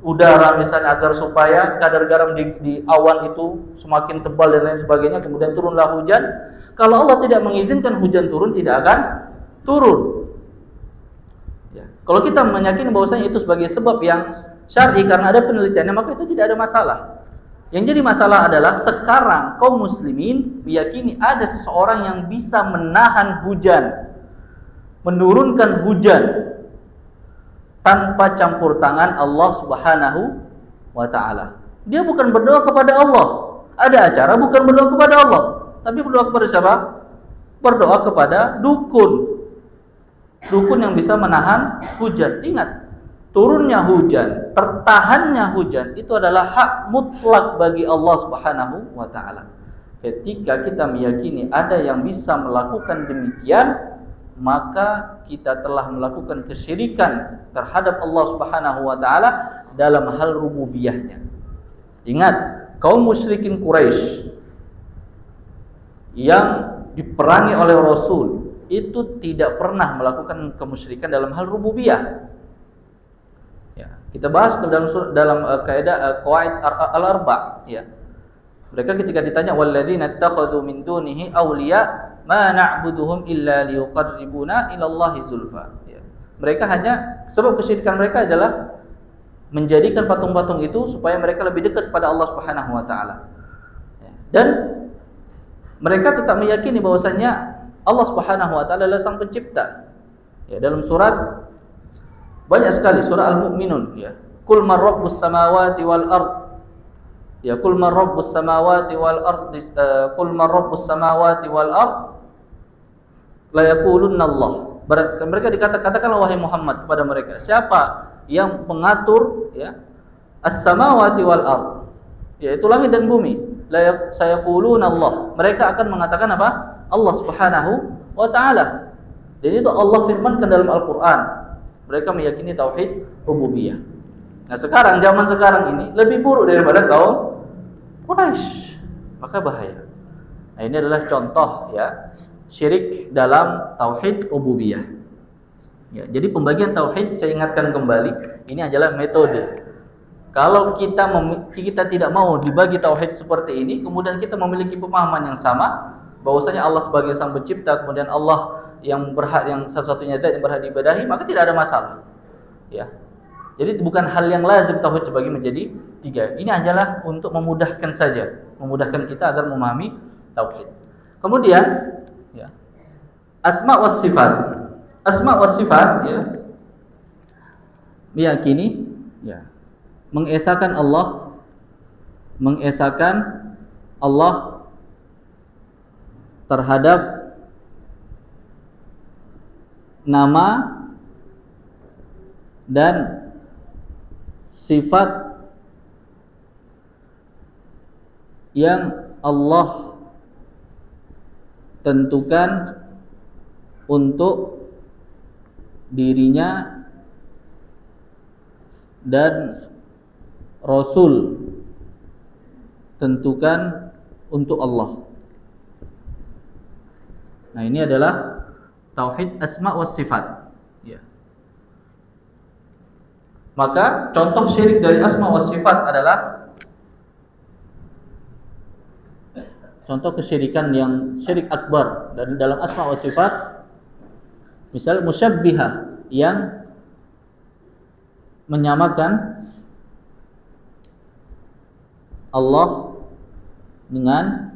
udara misalnya agar supaya kadar garam di awan itu semakin tebal dan lain sebagainya, kemudian turunlah hujan. Kalau Allah tidak mengizinkan hujan turun, tidak akan turun. Ya. Kalau kita meyakini bahwasanya itu sebagai sebab yang syar'i karena ada penelitiannya, maka itu tidak ada masalah. Yang jadi masalah adalah sekarang kaum muslimin meyakini ada seseorang yang bisa menahan hujan, menurunkan hujan tanpa campur tangan Allah Subhanahu wa taala. Dia bukan berdoa kepada Allah. Ada acara bukan berdoa kepada Allah, tapi berdoa kepada siapa? Berdoa kepada dukun. Dukun yang bisa menahan hujan. Ingat, turunnya hujan, tertahannya hujan itu adalah hak mutlak bagi Allah Subhanahu wa taala. Ketika kita meyakini ada yang bisa melakukan demikian, maka kita telah melakukan kesyirikan terhadap Allah Subhanahu wa taala dalam hal rububiyahnya. Ingat, kaum musyrikin Quraisy yang diperangi oleh Rasul itu tidak pernah melakukan kemusyrikan dalam hal rububiyah. Ya, kita bahas dalam kaidah qawaid al-arba', ya. Mereka ketika ditanya walladzina ittakhadhu min dunihi awliya ma na'buduhum illa liqarribuna ila Allahi zulfa. Ya. Mereka hanya, sebab kesyirikan mereka adalah menjadikan patung-patung itu supaya mereka lebih dekat pada Allah Subhanahu wa taala. Ya. Dan mereka tetap meyakini bahwasannya Allah Subhanahu wa taala adalah sang pencipta. Ya, dalam surat banyak sekali, surah Al-Mu'minun, ya. Qul man rabbus samawati wal ard. Ya, qul man rabbus samawati wal ard, qul man rabbus samawati wal ard la yaqulunna Allah. Mereka katakanlah wahai Muhammad kepada mereka, siapa yang mengatur, ya, as-samawati wal ard, yaitu langit dan bumi. La sayaquluna Allah. Mereka akan mengatakan apa? Allah Subhanahu wa taala. Dan itu Allah firmankan dalam Al-Qur'an. Mereka meyakini tauhid rububiyah. Nah, zaman sekarang ini lebih buruk daripada kaum Quraisy. Maka bahaya. Nah, ini adalah contoh, ya, syirik dalam tauhid rububiyah. Ya, jadi pembagian tauhid, saya ingatkan kembali, ini adalah metode. Kalau kita tidak mau dibagi tauhid seperti ini, kemudian kita memiliki pemahaman yang sama bahwasanya Allah sebagai sang pencipta, kemudian Allah yang satu-satunya zat yang berhak diibadahi, maka tidak ada masalah. Ya. Jadi bukan hal yang lazim tauhid dibagi menjadi tiga. Ini hanyalah untuk memudahkan saja, memudahkan kita agar memahami tauhid. Kemudian, ya, asma was sifat. Asma was sifat, ya, meyakini, ya, mengesahkan Allah terhadap nama dan sifat yang Allah tentukan untuk dirinya dan Rasul tentukan untuk Allah. Nah, ini adalah tauhid asma wa sifat. Ya. Maka contoh syirik dari asma wa sifat adalah contoh kesyirikan yang syirik akbar dan dalam asma wa sifat, misal musyabbihah yang menyamakan Allah dengan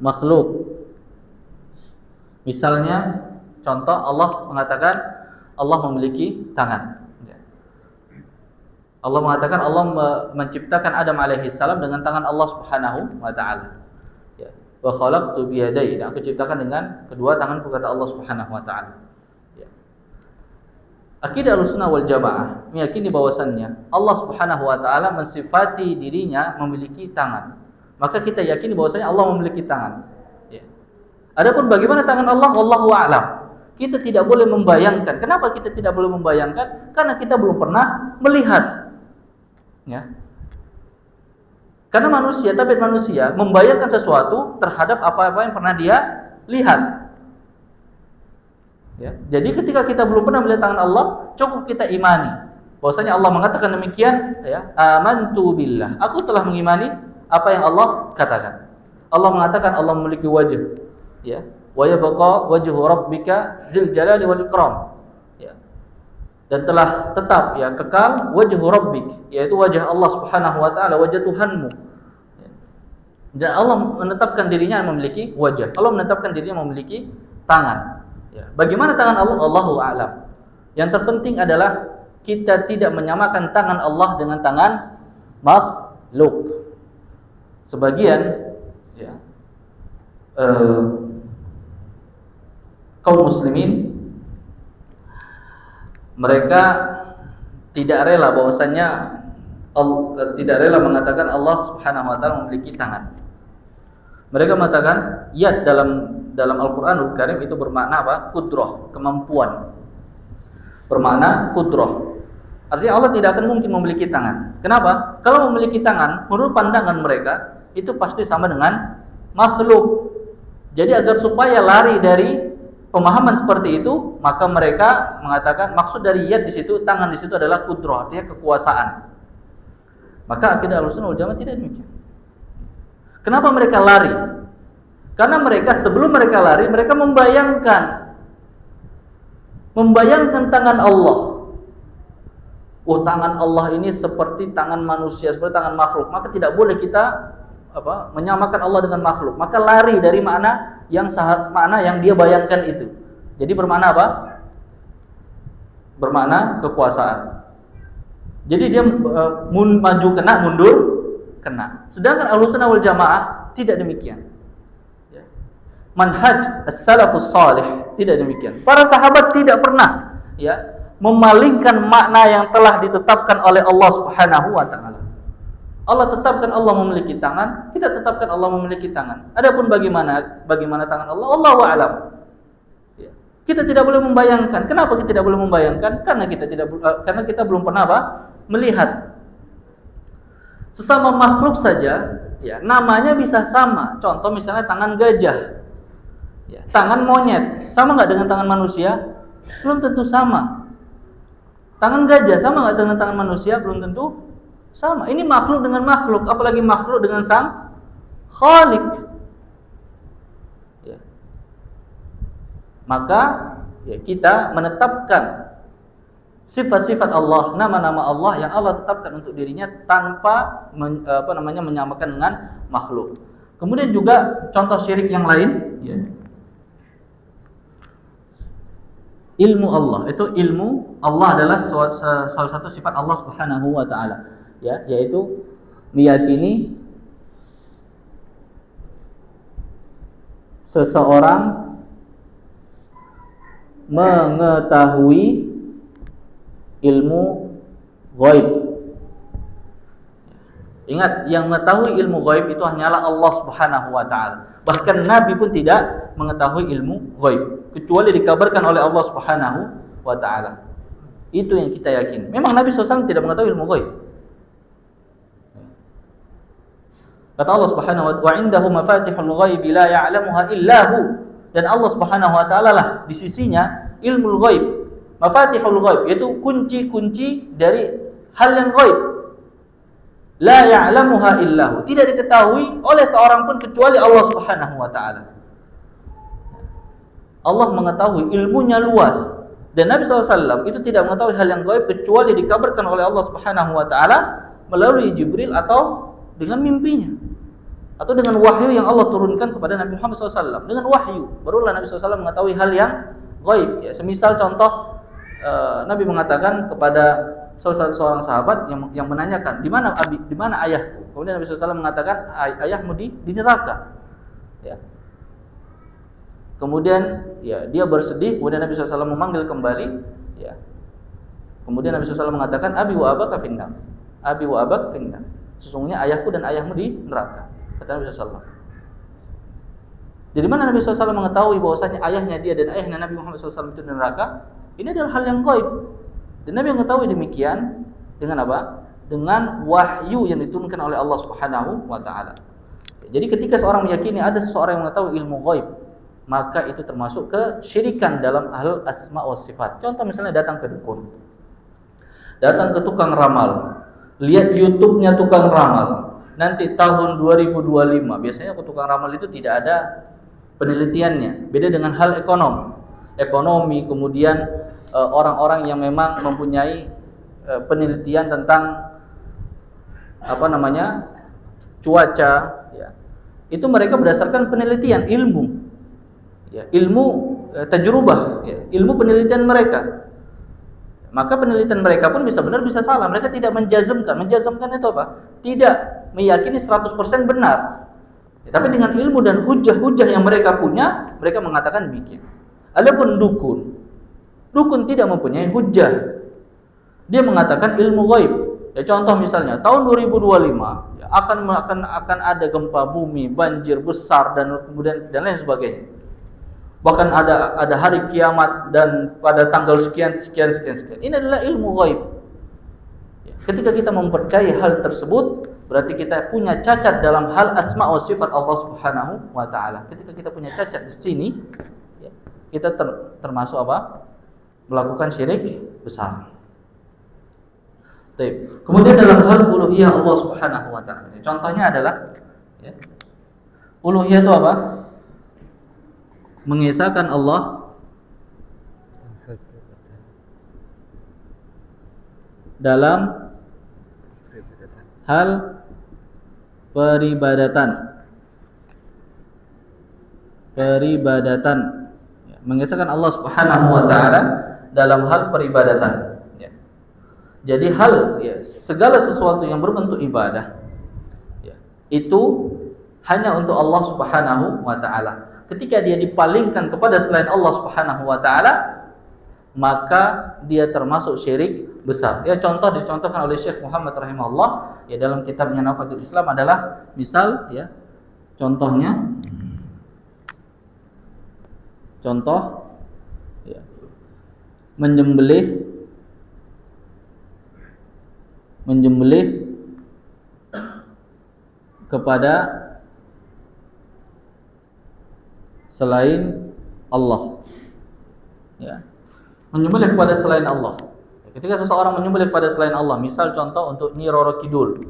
makhluk. Misalnya contoh Allah mengatakan Allah memiliki tangan. Allah mengatakan Allah menciptakan Adam alaihi salam dengan tangan Allah Subhanahu wa taala. Ya. Wa khalaqtu bi yadayhi, aku ciptakan dengan kedua tanganku, kata Allah Subhanahu wa taala. Ya. Akidah Ahlussunnah wal Jamaah meyakini bahwasannya Allah Subhanahu wa taala mensifati dirinya memiliki tangan. Maka kita yakini bahwasanya Allah memiliki tangan. Ya. Adapun bagaimana tangan Allah, wallahu a'lam. Kita tidak boleh membayangkan. Kenapa kita tidak boleh membayangkan? Karena kita belum pernah melihat. Ya. Karena manusia, tabiat manusia membayangkan sesuatu terhadap apa-apa yang pernah dia lihat. Ya. Jadi ketika kita belum pernah melihat tangan Allah, cukup kita imani bahwasanya Allah mengatakan demikian, ya, amantu billah, aku telah mengimani apa yang Allah katakan. Allah mengatakan Allah memiliki wajah, ya, wa yabqa wajhu rabbika dzil jalali wal ikram. Dan telah tetap, ya, kekal wajhu rabbik, yaitu wajah Allah Subhanahu wa taala, wajah Tuhanmu. Dan Allah menetapkan dirinya memiliki wajah. Allah menetapkan dirinya memiliki tangan. Ya. Bagaimana tangan Allah? Allahu a'lam. Yang terpenting adalah kita tidak menyamakan tangan Allah dengan tangan makhluk. Sebagian, ya, kaum muslimin mereka tidak rela bahwasanya tidak rela mengatakan Allah Subhanahu wa taala memiliki tangan. Mereka mengatakan yad dalam Al-Qur'anul Karim itu bermakna apa? Qudrah, kemampuan. Bermakna qudrah. Artinya Allah tidak akan mungkin memiliki tangan. Kenapa? Kalau memiliki tangan, menurut pandangan mereka itu pasti sama dengan makhluk. Jadi agar supaya lari dari pemahaman seperti itu, maka mereka mengatakan maksud dari yad di situ, tangan di situ adalah qudrah, artinya kekuasaan. Maka akidah Ahlussunnah wal Jamaah tidak demikian. Kenapa mereka lari? Karena mereka sebelum mereka lari, mereka membayangkan tangan Allah. Oh, tangan Allah ini seperti tangan manusia, seperti tangan makhluk. Maka tidak boleh kita menyamakan Allah dengan makhluk. Maka lari dari makna yang dia bayangkan itu. Jadi bermakna apa? Bermakna kekuasaan. Jadi dia maju kena, mundur kena. Sedangkan Ahlussunnah wal Jamaah tidak demikian. Ya. Manhaj as-salafus salih tidak demikian. Para sahabat tidak pernah, ya, memalingkan makna yang telah ditetapkan oleh Allah Subhanahu wa taala. Allah tetapkan Allah memiliki tangan, kita tetapkan Allah memiliki tangan. Adapun bagaimana tangan Allah, Allahu a'lam. Ya. Kita tidak boleh membayangkan. Kenapa kita tidak boleh membayangkan? Karena kita belum pernah melihat. Sesama makhluk saja, ya, namanya bisa sama. Contoh misalnya tangan gajah, ya, tangan monyet, sama nggak dengan tangan manusia? Belum tentu sama. Tangan gajah sama nggak dengan tangan manusia? Belum tentu sama. Ini makhluk dengan makhluk, apalagi makhluk dengan sang Khalik. Ya. Maka, ya, kita menetapkan sifat-sifat Allah, nama-nama Allah yang Allah tetapkan untuk dirinya tanpa menyamakan dengan makhluk. Kemudian juga contoh syirik yang lain, ya. Ilmu Allah, itu ilmu Allah adalah salah satu sifat Allah Subhanahu wa taala. Ya, yaitu meyakini seseorang mengetahui ilmu ghaib. Ingat, yang mengetahui ilmu ghaib itu hanyalah Allah Subhanahu wa taala. Bahkan Nabi pun tidak mengetahui ilmu ghaib kecuali dikabarkan oleh Allah Subhanahu wa taala. Itu yang kita yakin. Memang Nabi SAW tidak mengetahui ilmu ghaib. Kata Allah Subhanahu wa ta'ala, "Indahu mafatihul ghaib la ya'lamuha illa hu." Dan Allah Subhanahu wa taala lah di sisinya ilmu ghaib. Mafatihul ghaib yaitu kunci-kunci dari hal yang ghaib. La ya'lamuha illa hu. Tidak diketahui oleh seorang pun kecuali Allah Subhanahu wa taala. Allah mengetahui, ilmunya luas. Dan Nabi SAW itu tidak mengetahui hal yang gaib kecuali dikabarkan oleh Allah Subhanahu wa taala melalui Jibril atau dengan mimpinya. Atau dengan wahyu yang Allah turunkan kepada Nabi Muhammad SAW. Dengan wahyu barulah Nabi SAW mengetahui hal yang gaib. Ya, semisal contoh Nabi mengatakan kepada salah seorang sahabat yang menanyakan, di mana ayahku? Kemudian Nabi SAW mengatakan, ayahmu di neraka. Ya. Kemudian ya dia bersedih, kemudian Nabi SAW memanggil kembali, ya. Kemudian Nabi SAW mengatakan, abi wa abaka finnar. Abi wa abak finnar. Sesungguhnya ayahku dan ayahmu di neraka. Kata Nabi SAW. Jadi mana Nabi SAW mengetahui bahwasanya ayahnya dia dan ayahnya Nabi Muhammad SAW itu di neraka? Ini adalah hal yang gaib. Dan Nabi mengetahui demikian dengan apa? Dengan wahyu yang diturunkan oleh Allah Subhanahu wa taala. Jadi ketika seorang meyakini ada seseorang yang mengetahui ilmu gaib, maka itu termasuk kesyirikan dalam hal asma wa sifat. Contoh misalnya datang ke dukun, datang ke tukang ramal, lihat YouTube-nya tukang ramal. Nanti tahun 2025, biasanya ke tukang ramal itu tidak ada penelitiannya. Beda dengan hal ekonomi, kemudian orang-orang yang memang mempunyai penelitian tentang cuaca, ya. Itu mereka berdasarkan penelitian ilmu. Ya, ilmu tajrubah, ya, ilmu penelitian mereka. Maka penelitian mereka pun bisa benar bisa salah. Mereka tidak menjazmkan. Menjazmkan itu apa? Tidak meyakini 100% benar. Ya, tapi dengan ilmu dan hujah-hujah yang mereka punya, mereka mengatakan demikian. Adapun dukun tidak mempunyai hujah. Dia mengatakan ilmu gaib. Ya, contoh misalnya tahun 2025 ya, akan ada gempa bumi, banjir besar dan kemudian dan lain sebagainya. Bahkan ada hari kiamat dan pada tanggal sekian. Ini adalah ilmu ghaib. Ya, ketika kita mempercayai hal tersebut, berarti kita punya cacat dalam hal asma wa sifat Allah Subhanahu wa taala. Ketika kita punya cacat di sini, ya, kita termasuk apa? Melakukan syirik besar. Baik. Kemudian dalam hal uluhiyah Allah Subhanahu wa taala. Contohnya adalah ya, uluhiyah itu apa? Mengesahkan Allah dalam hal peribadatan. Ya, mengesahkan Allah Subhanahu wa taala dalam hal peribadatan. Ya. Jadi segala sesuatu yang berbentuk ibadah, ya, itu hanya untuk Allah Subhanahu wa taala. Ketika dia dipalingkan kepada selain Allah Subhanahu wa taala, maka dia termasuk syirik besar. Ya, contoh dicontohkan oleh Syekh Muhammad rahimahullah ya dalam kitabnya Nafatul Islam adalah misal ya contoh ya, menyembelih kepada selain Allah, ya, menyembelih kepada selain Allah. Ketika seseorang menyembelih kepada selain Allah, misal contoh untuk Nyi Roro Kidul,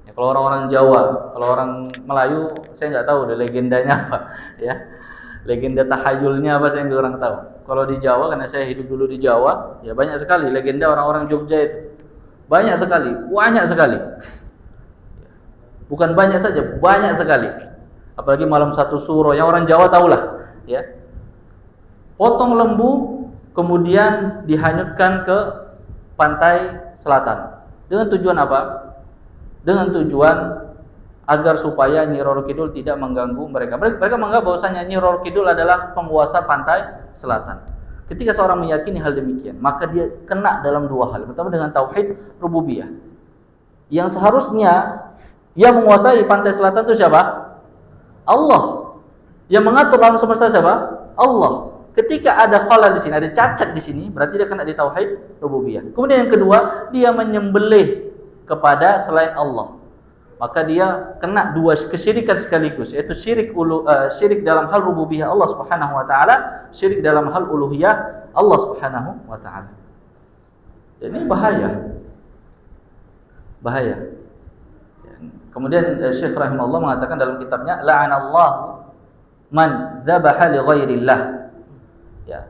ya, kalau orang-orang Jawa, kalau orang Melayu, saya nggak tahu deh legendanya apa, ya, legenda tahayulnya apa saya nggak orang tahu. Kalau di Jawa, karena saya hidup dulu di Jawa, ya banyak sekali legenda orang-orang Jogja itu, banyak sekali, bukan banyak saja, banyak sekali. Apalagi malam satu suro, yang orang Jawa tahulah, ya. Potong lembu, kemudian dihanyutkan ke pantai selatan. Dengan tujuan apa? Dengan tujuan agar supaya Nyi Roro Kidul tidak mengganggu mereka. Mereka menganggap bahwasanya Nyi Roro Kidul adalah penguasa pantai selatan. Ketika seorang meyakini hal demikian, maka dia kena dalam dua hal. Pertama dengan tauhid rububiyah. Yang seharusnya yang menguasai pantai selatan itu siapa? Allah. Yang mengatur alam semesta siapa? Allah. Ketika ada khalal di sini, ada cacat di sini, berarti dia kena di tauhid rububiyah. Kemudian yang kedua, dia menyembelih kepada selain Allah. Maka dia kena dua kesyirikan sekaligus, yaitu syirik dalam hal rububiyah Allah Subhanahu wa taala, syirik dalam hal uluhiyah Allah Subhanahu wa taala. Ini bahaya. Bahaya. Kemudian Syekh rahimahullah mengatakan dalam kitabnya, la'anallahu man dzabaha li ghairillah. Ya.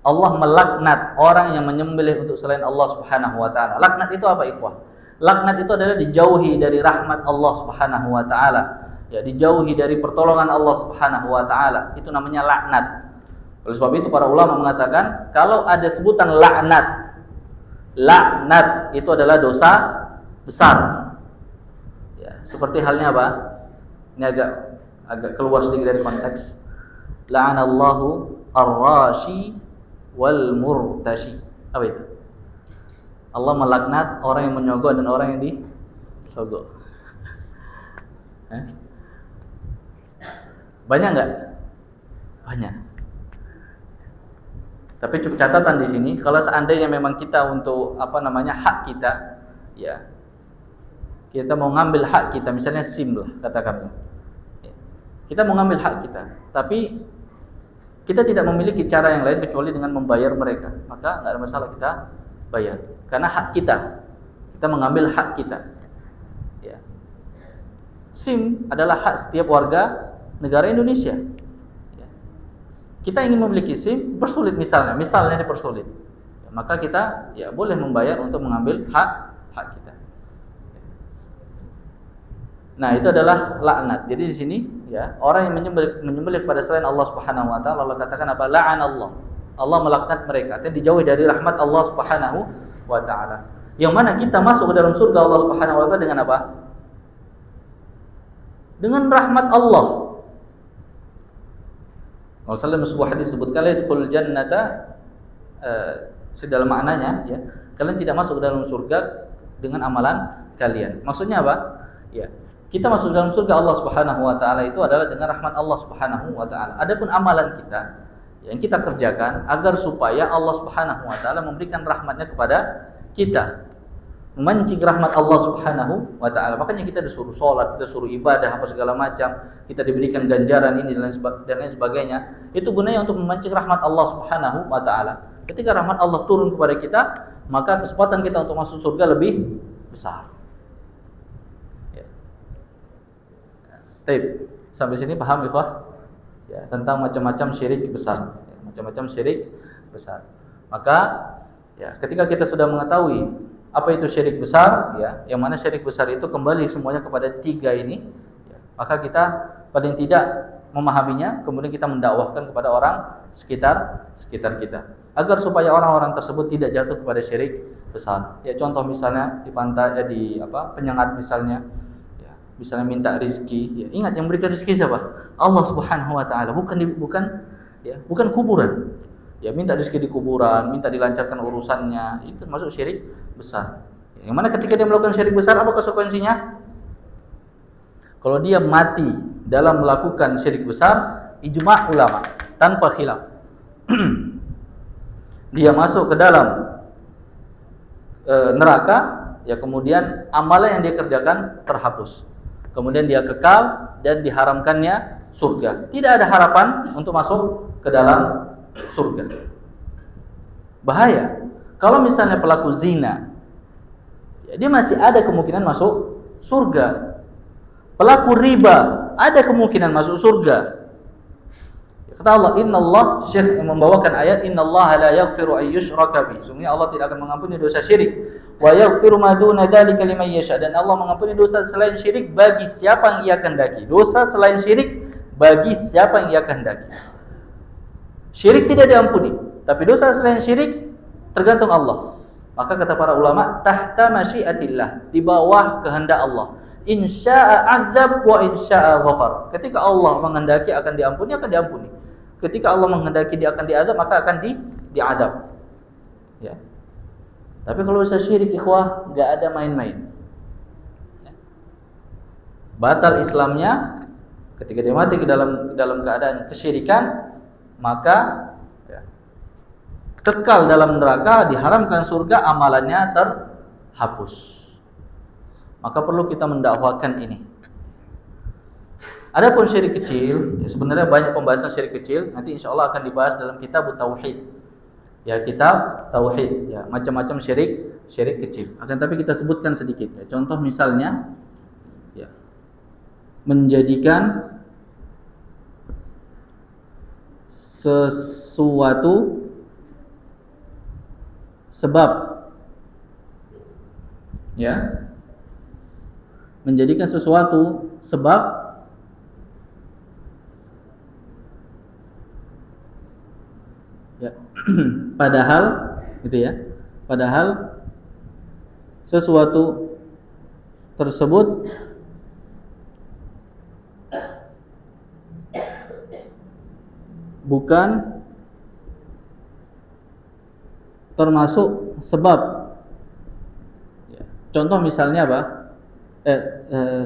Allah melaknat orang yang menyembelih untuk selain Allah Subhanahu wa taala. Laknat itu apa, ikhwah? Laknat itu adalah dijauhi dari rahmat Allah Subhanahu wa taala. Ya, dijauhi dari pertolongan Allah Subhanahu wa taala. Itu namanya laknat. Oleh sebab itu para ulama mengatakan kalau ada sebutan laknat, laknat itu adalah dosa besar. Ya, seperti halnya apa? Ini agak keluar sedikit dari konteks. La'anallahu ar-rashi wal murtashi. Apa itu? Allah melaknat orang yang menyogok dan orang yang disogok. Banyak enggak? Banyak. Tapi cukup catatan di sini, kalau seandainya memang kita untuk hak kita, ya. Kita mau ngambil hak kita, misalnya SIM lah katakan. Ya. Kita mau ngambil hak kita, tapi kita tidak memiliki cara yang lain kecuali dengan membayar mereka. Maka enggak ada masalah kita bayar. Karena hak kita mengambil hak kita. Ya. SIM adalah hak setiap warga negara Indonesia. Ya. Kita ingin memiliki SIM, bersulit misalnya dipersulit. Ya, maka kita ya boleh membayar untuk mengambil hak kita. Ya. Nah, itu adalah laknat. Jadi di sini ya, orang yang menyembelih kepada selain Allah Subhanahu wa taala, Allah katakan apa? La'anallah. Allah melaknat mereka, artinya dijauhi dari rahmat Allah Subhanahu wa taala. Yang mana kita masuk ke dalam surga Allah Subhanahu wa taala dengan apa? Dengan rahmat Allah. Rasulullah dalam sebuah hadis sebutkan yadkhulul jannata dalam maknanya ya, kalian tidak masuk ke dalam surga dengan amalan kalian. Maksudnya apa? Ya, kita masuk dalam surga Allah Subhanahu wa taala itu adalah dengan rahmat Allah Subhanahu wa taala. Adapun amalan kita yang kita kerjakan agar supaya Allah Subhanahu wa taala memberikan rahmatnya kepada kita, memancing rahmat Allah Subhanahu wa taala. Makanya kita disuruh sholat, kita suruh ibadah apa segala macam, kita diberikan ganjaran ini dan lain sebagainya. Itu gunanya untuk memancing rahmat Allah Subhanahu wa taala. Ketika rahmat Allah turun kepada kita, maka kesempatan kita untuk masuk surga lebih besar. Ya. Baik, sampai sini paham ikhwah? Ya, tentang macam-macam syirik besar, ya, macam-macam syirik besar. Maka ya, ketika kita sudah mengetahui apa itu syirik besar, ya, yang mana syirik besar itu kembali semuanya kepada tiga ini, ya, maka kita paling tidak memahaminya, kemudian kita mendakwahkan kepada orang sekitar kita, agar supaya orang-orang tersebut tidak jatuh kepada syirik besar. Ya, contoh misalnya di pantai, penyengat misalnya. Misalnya minta rezeki, ya, ingat yang memberikan rezeki siapa? Allah Subhanahu wa taala, bukan kuburan. Ya, minta rezeki di kuburan, minta dilancarkan urusannya, itu termasuk syirik besar. Ya, yang mana ketika dia melakukan syirik besar, apa konsekuensinya? Kalau dia mati dalam melakukan syirik besar, ijma' ulama tanpa khilaf. Dia masuk ke dalam neraka, ya, kemudian amalan yang dia kerjakan terhapus. Kemudian dia kekal dan diharamkannya surga. Tidak ada harapan untuk masuk ke dalam surga. Bahaya. Kalau misalnya pelaku zina, ya, dia masih ada kemungkinan masuk surga. Pelaku riba ada kemungkinan masuk surga. Kata Allah, Innallah, Syekh membawakan ayat, Innallaha la yaghfiru an yushraka bih. Sungguhnya Allah tidak akan mengampuni dosa syirik. Wa yaghfiru ma duna dzalika liman yasha. Dan Allah mengampuni dosa selain syirik bagi siapa yang Ia kehendaki. Dosa selain syirik bagi siapa yang Ia kehendaki. Syirik tidak diampuni, tapi dosa selain syirik tergantung Allah. Maka kata para ulama, tahta masyiatillah, di bawah kehendak Allah. Insya'a azab wa insya'a ghafar. Ketika Allah menghendaki akan diampuni, akan diampuni. Ketika Allah menghendaki dia akan diazab, maka akan diadab. Ya. Tapi kalau usaha syirik ikhwah, nggak ada main-main. Ya. Batal Islamnya ketika dia mati ke dalam keadaan kesyirikan, maka ya, kekal dalam neraka, diharamkan surga, amalannya terhapus. Maka perlu kita mendakwakan ini. Adapun syirik kecil, ya sebenarnya banyak pembahasan syirik kecil. Nanti insya Allah akan dibahas dalam kitab Tauhid. Ya, kitab Tauhid. Ya, macam-macam syirik kecil. Akan tapi kita sebutkan sedikit. Ya. Contoh misalnya, ya, menjadikan sesuatu sebab, ya, menjadikan sesuatu sebab ya, padahal gitu ya, padahal sesuatu tersebut bukan termasuk sebab. Ya. Contoh misalnya apa?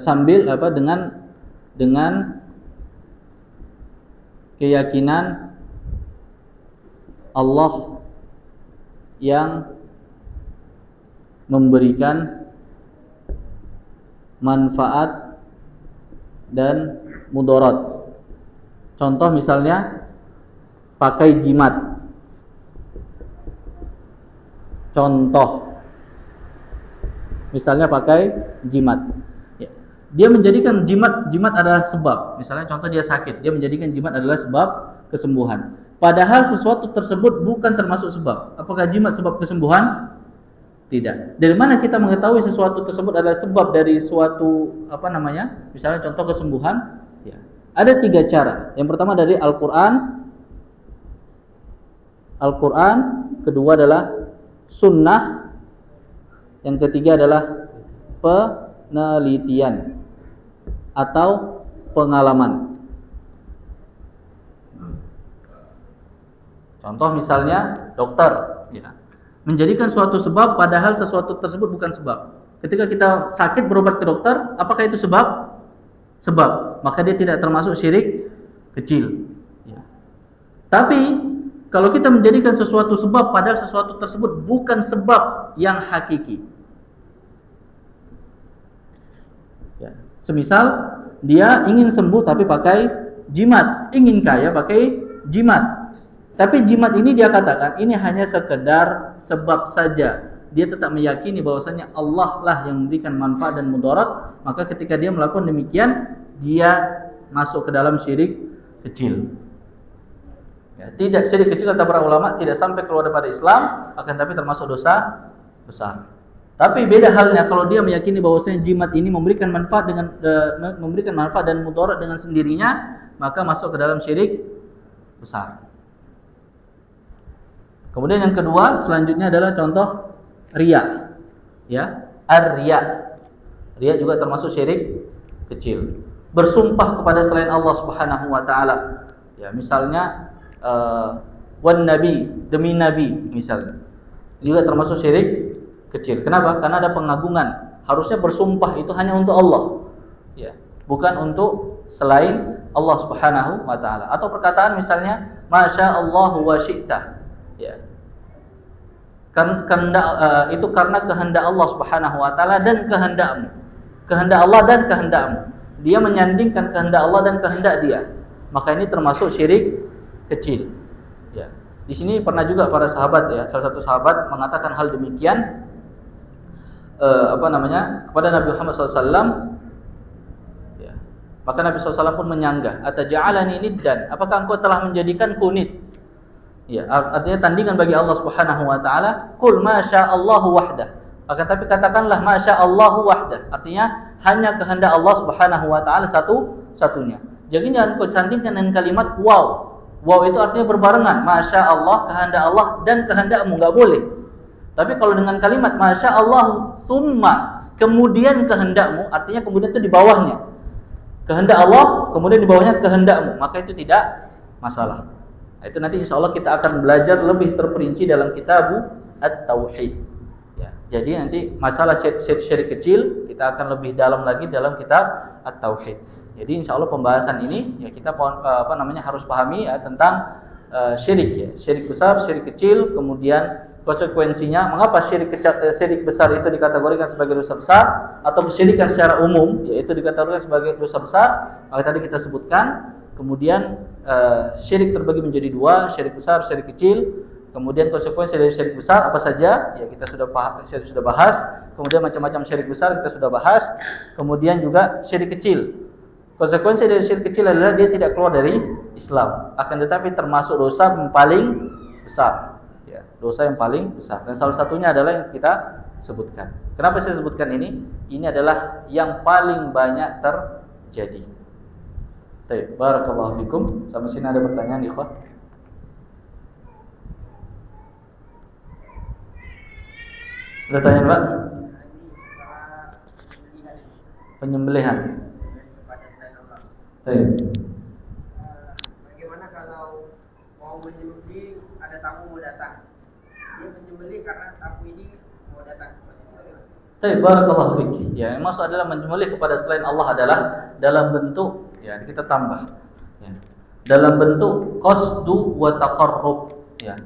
Sambil apa, dengan keyakinan Allah yang memberikan manfaat dan mudarat. Contoh misalnya pakai jimat. Contoh misalnya pakai jimat. Ya. Dia menjadikan jimat adalah sebab. Misalnya contoh dia sakit, dia menjadikan jimat adalah sebab kesembuhan. Padahal sesuatu tersebut bukan termasuk sebab. Apakah jimat sebab kesembuhan? Tidak. Dari mana kita mengetahui sesuatu tersebut adalah sebab dari suatu misalnya contoh kesembuhan? Ya. Ada 3 cara. Yang pertama dari Al-Quran, kedua adalah sunnah, yang ketiga adalah penelitian atau pengalaman. Contoh misalnya dokter, ya, menjadikan suatu sebab padahal sesuatu tersebut bukan sebab. Ketika kita sakit berobat ke dokter, apakah itu sebab? Sebab. Maka dia tidak termasuk syirik kecil. Ya. Tapi kalau kita menjadikan sesuatu sebab padahal sesuatu tersebut bukan sebab yang hakiki. Ya. Semisal dia ingin sembuh tapi pakai jimat, ingin kaya pakai jimat. Tapi jimat ini dia katakan ini hanya sekedar sebab saja. Dia tetap meyakini bahwasanya Allah lah yang memberikan manfaat dan mudarat. Maka ketika dia melakukan demikian, dia masuk ke dalam syirik kecil. Ya, tidak, syirik kecil kata para ulama tidak sampai keluar daripada Islam, akan tapi termasuk dosa besar. Tapi beda halnya kalau dia meyakini bahwasanya jimat ini memberikan manfaat dan mudarat dengan sendirinya, maka masuk ke dalam syirik besar. Kemudian yang kedua selanjutnya adalah contoh riya. Ya, ar-riya. Riya juga termasuk syirik kecil. Bersumpah kepada selain Allah Subhanahu wa taala. Ya, misalnya wan nabi, demi nabi misalnya. Juga termasuk syirik kecil. Kenapa? Karena ada pengagungan. Harusnya bersumpah itu hanya untuk Allah. Ya, bukan untuk selain Allah Subhanahu wa taala. Atau perkataan misalnya masya Allah wa syi'ta. Ya. Itu karena kehendak Allah Subhanahu wa taala dan kehendakmu. Kehendak Allah dan kehendakmu. Dia menyandingkan kehendak Allah dan kehendak dia. Maka ini termasuk syirik kecil. Ya. Di sini pernah juga para sahabat, ya, salah satu sahabat mengatakan hal demikian kepada Nabi Muhammad SAW. Ya. Maka Nabi SAW pun menyanggah, ataja'alani niddan, apakah engkau telah menjadikanku nid? Ya, artinya tandingan bagi Allah Subhanahu wa taala. Qul masyaallahu wahdah. Tapi katakanlah masyaallahu wahdah. Artinya hanya kehendak Allah Subhanahu wa taala satu-satunya. Jadi jangan kau sandingkan dengan kalimat wow. Wow itu artinya berbarengan. Masyaallah, kehendak Allah dan kehendakmu, enggak boleh. Tapi kalau dengan kalimat masyaallah tsumma kemudian kehendakmu, artinya kemudian itu di bawahnya. Kehendak Allah, kemudian di bawahnya kehendakmu, maka itu tidak masalah. Nah, itu nanti insya Allah kita akan belajar lebih terperinci dalam kitab At-Tauhid. Ya, jadi nanti masalah syirik kecil kita akan lebih dalam lagi dalam kitab At-Tauhid. Jadi insya Allah pembahasan ini ya kita harus pahami ya tentang syirik ya, syirik besar, syirik kecil, kemudian konsekuensinya mengapa syirik besar itu dikategorikan sebagai dosa besar atau kesyirikan secara umum yaitu dikategorikan sebagai dosa besar. Maka tadi kita sebutkan, kemudian syirik terbagi menjadi dua, syirik besar, syirik kecil. Kemudian konsekuensi dari syirik besar apa saja? Ya kita sudah bahas. Kemudian macam-macam syirik besar kita sudah bahas. Kemudian juga syirik kecil. Konsekuensi dari syirik kecil adalah dia tidak keluar dari Islam, akan tetapi termasuk dosa yang paling besar. Ya, dosa yang paling besar. Dan salah satunya adalah yang kita sebutkan. Kenapa saya sebutkan ini? Ini adalah yang paling banyak terjadi. Baik, barakallahu fikum. Sampai sini ada pertanyaan, ikhwan? Ada tanya, Pak? Penyembelihan. Baik. Bagaimana kalau mau menyembelih ada tamu mau datang? Dia menyembelih karena tamu ini mau datang. Baik, barakallahu fik. Ya, yang maksud adalah menyembelih kepada selain Allah adalah dalam bentuk ya kita tambah ya. Dalam bentuk qasdu wa taqarrub ya.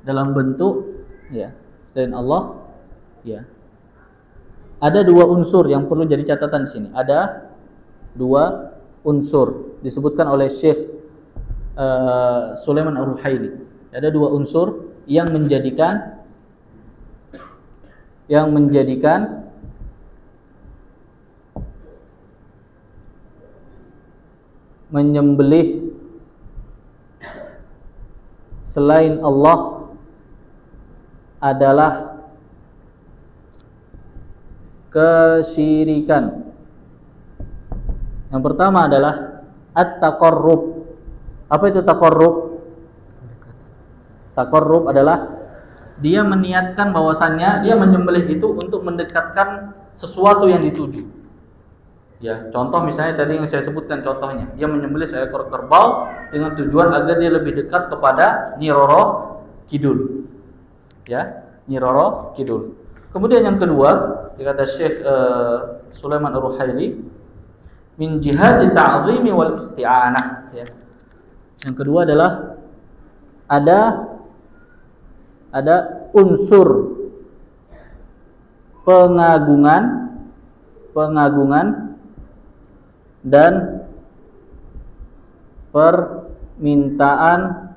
Dalam bentuk ya selain Allah ya. Ada dua unsur yang perlu jadi catatan di sini. Ada dua unsur disebutkan oleh Syekh Sulaiman Ar-Ruhaili. Ada dua unsur yang menjadikan menyembelih selain Allah adalah kesyirikan. Yang pertama adalah at-taqarrub. Apa itu taqarrub? Taqarrub adalah dia meniatkan bahwasannya dia menyembelih itu untuk mendekatkan sesuatu yang dituju. Ya, contoh misalnya tadi yang saya sebutkan contohnya, dia menyembelih seekor kerbau dengan tujuan agar dia lebih dekat kepada Nyi Roro Kidul. Ya, Nyi Roro Kidul. Kemudian yang kedua, kata Syekh Sulaiman Ar-Ruhaili, min jihati ta'zimi wal isti'anah ya. Yang kedua adalah ada unsur pengagungan dan permintaan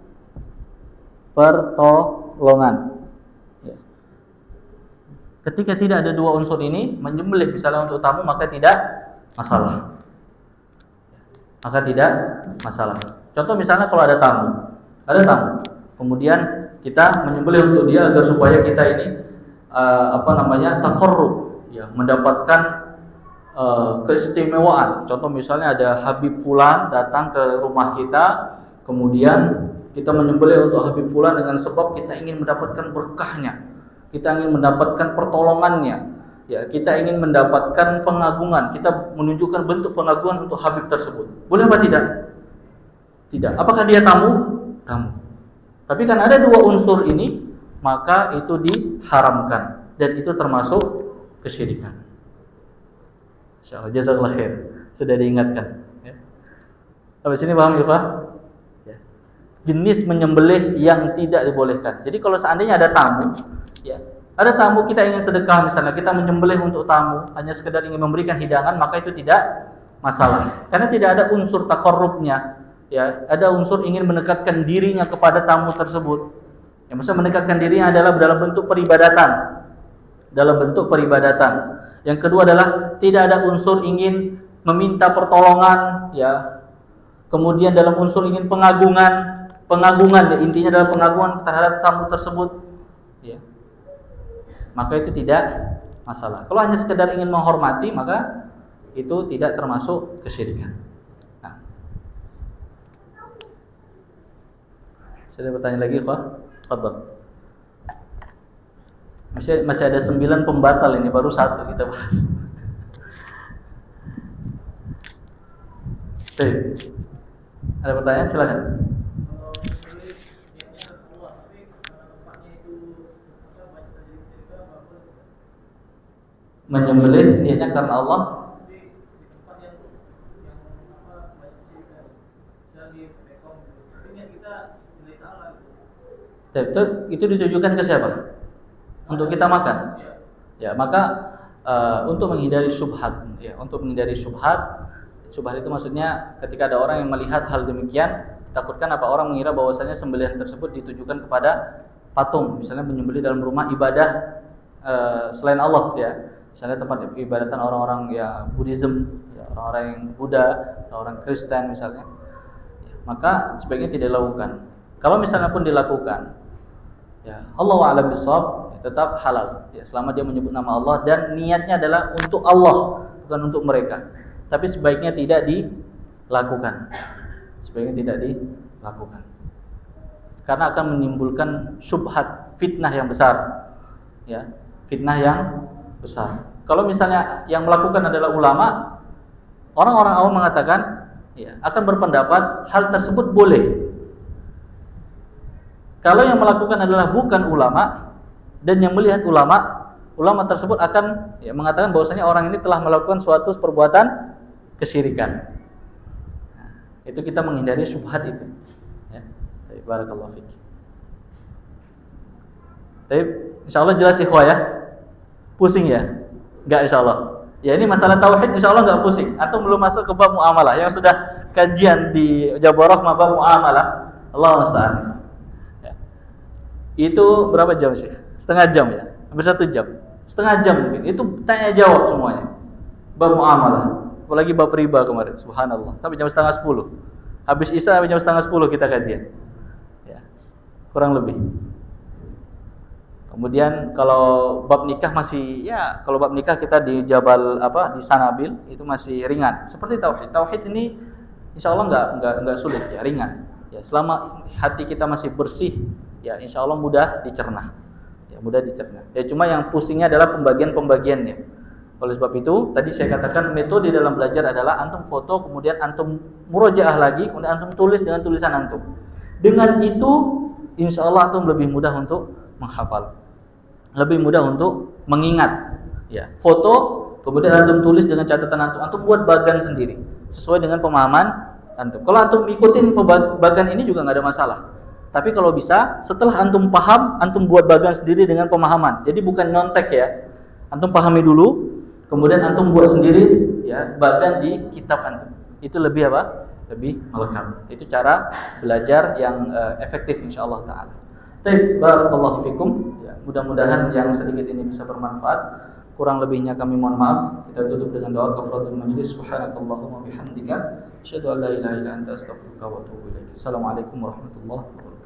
pertolongan. Ya. Ketika tidak ada dua unsur ini, menyembelih misalnya untuk tamu maka tidak masalah. Contoh misalnya kalau ada tamu, kemudian kita menyembelih untuk dia agar supaya kita ini taqarrub, ya, mendapatkan keistimewaan. Contoh misalnya ada Habib Fulan datang ke rumah kita, kemudian kita menyembelih untuk Habib Fulan dengan sebab kita ingin mendapatkan berkahnya, kita ingin mendapatkan pertolongannya. Ya, kita ingin mendapatkan pengagungan, kita menunjukkan bentuk pengagungan untuk Habib tersebut. Boleh apa tidak? Tidak. Apakah dia tamu? Tamu. Tapi kan ada dua unsur ini, maka itu diharamkan dan itu termasuk kesyirikan. Insyaallah jazakallahu khair. Sudah diingatkan, ya. Sampai sini paham ya, Pak? Ya. Jenis menyembelih yang tidak dibolehkan. Jadi kalau seandainya ada tamu, ya, ada tamu kita ingin sedekah misalnya, kita menyembelih untuk tamu, hanya sekedar ingin memberikan hidangan, maka itu tidak masalah. Karena tidak ada unsur taqarrubnya, ya, ada unsur ingin mendekatkan dirinya kepada tamu tersebut. Yang maksudnya mendekatkan dirinya adalah dalam bentuk peribadatan. Yang kedua adalah tidak ada unsur ingin meminta pertolongan, ya. Kemudian dalam unsur ingin pengagungan, ya, intinya adalah pengagungan terhadap tamu tersebut, ya. Maka itu tidak masalah. Kalau hanya sekedar ingin menghormati, maka itu tidak termasuk kesyirikan. Nah. Saya bertanya lagi, Pak. Fadhal. Masih ada 9 pembatal, ini baru 1 kita bahas. Baik. Ada pertanyaan? Silakan. menyembelih niatnya karena Allah. Itu ditujukan ke siapa? Untuk kita makan. Ya, maka untuk menghindari syubhat, ya, untuk menghindari syubhat itu maksudnya ketika ada orang yang melihat hal demikian, takutkan apa orang mengira bahwasanya sembelihan tersebut ditujukan kepada patung, misalnya menyembelih dalam rumah ibadah selain Allah, ya. Misalnya tempat ibadatan orang-orang ya Buddhism, ya, orang-orang yang Buddha, orang Kristen misalnya. Ya, maka sebaiknya tidak dilakukan. Kalau misalnya pun dilakukan, ya Allahu a'lam bishawab, ya, tetap halal. Ya, selama dia menyebut nama Allah dan niatnya adalah untuk Allah, bukan untuk mereka. Tapi sebaiknya tidak dilakukan. Sebaiknya tidak dilakukan. Karena akan menimbulkan syubhat, fitnah yang besar. Ya, fitnah yang besar. Kalau misalnya yang melakukan adalah ulama, orang-orang awam mengatakan, ya, akan berpendapat hal tersebut boleh. Kalau yang melakukan adalah bukan ulama dan yang melihat ulama tersebut akan, ya, mengatakan bahwasanya orang ini telah melakukan suatu perbuatan kesyirikan. Nah, itu kita menghindari syubhat itu. Ya, barakallahu fiik. Tapi insyaallah jelas ikhwah ya. Pusing ya? Enggak insyaallah. Ya, ini masalah tauhid insyaallah enggak pusing. Atau belum masuk ke bab muamalah yang sudah kajian di Jabarah bab muamalah. Allah musta'an. Ya. Itu berapa jam sih? Setengah jam ya? Hampir 1 jam. Setengah jam mungkin. Itu tanya jawab semuanya. Bab muamalah. Apalagi bab riba kemarin. Subhanallah. Sampai jam setengah 10. Habis Isya sampai jam setengah 10 kita kajian. Ya. Kurang lebih. Kemudian kalau bab nikah masih, ya kalau bab nikah kita di Jabal di Sanabil itu masih ringan. Seperti tauhid. Tauhid ini insyaallah enggak sulit ya, ringan. Ya, selama hati kita masih bersih, ya insyaallah mudah dicerna. Ya, mudah dicerna. Ya, cuma yang pusingnya adalah pembagian-pembagiannya. Oleh sebab itu, tadi saya katakan metode dalam belajar adalah antum foto, kemudian antum murojaah lagi, kemudian antum tulis dengan tulisan antum. Dengan itu insyaallah antum lebih mudah untuk menghafal. Lebih mudah untuk mengingat. Ya, foto, kemudian antum tulis dengan catatan antum buat bagan sendiri sesuai dengan pemahaman antum. Kalau antum ikutin bagan ini juga nggak ada masalah. Tapi kalau bisa, setelah antum paham, antum buat bagan sendiri dengan pemahaman. Jadi bukan nyontek ya. Antum pahami dulu, kemudian antum buat sendiri ya bagan di kitab antum. Itu lebih apa? Lebih melekat. Itu cara belajar yang efektif insyaallah taala. Baik, barakallahu fikum. Ya, mudah-mudahan yang sedikit ini bisa bermanfaat. Kurang lebihnya kami mohon maaf. Kita tutup dengan doa kafaratul majlis. Subhanakallahumma bihamdika asyhadu an la ilaha illa anta astaghfiruka wa atubu ilaik. Assalamualaikum warahmatullahi wabarakatuh.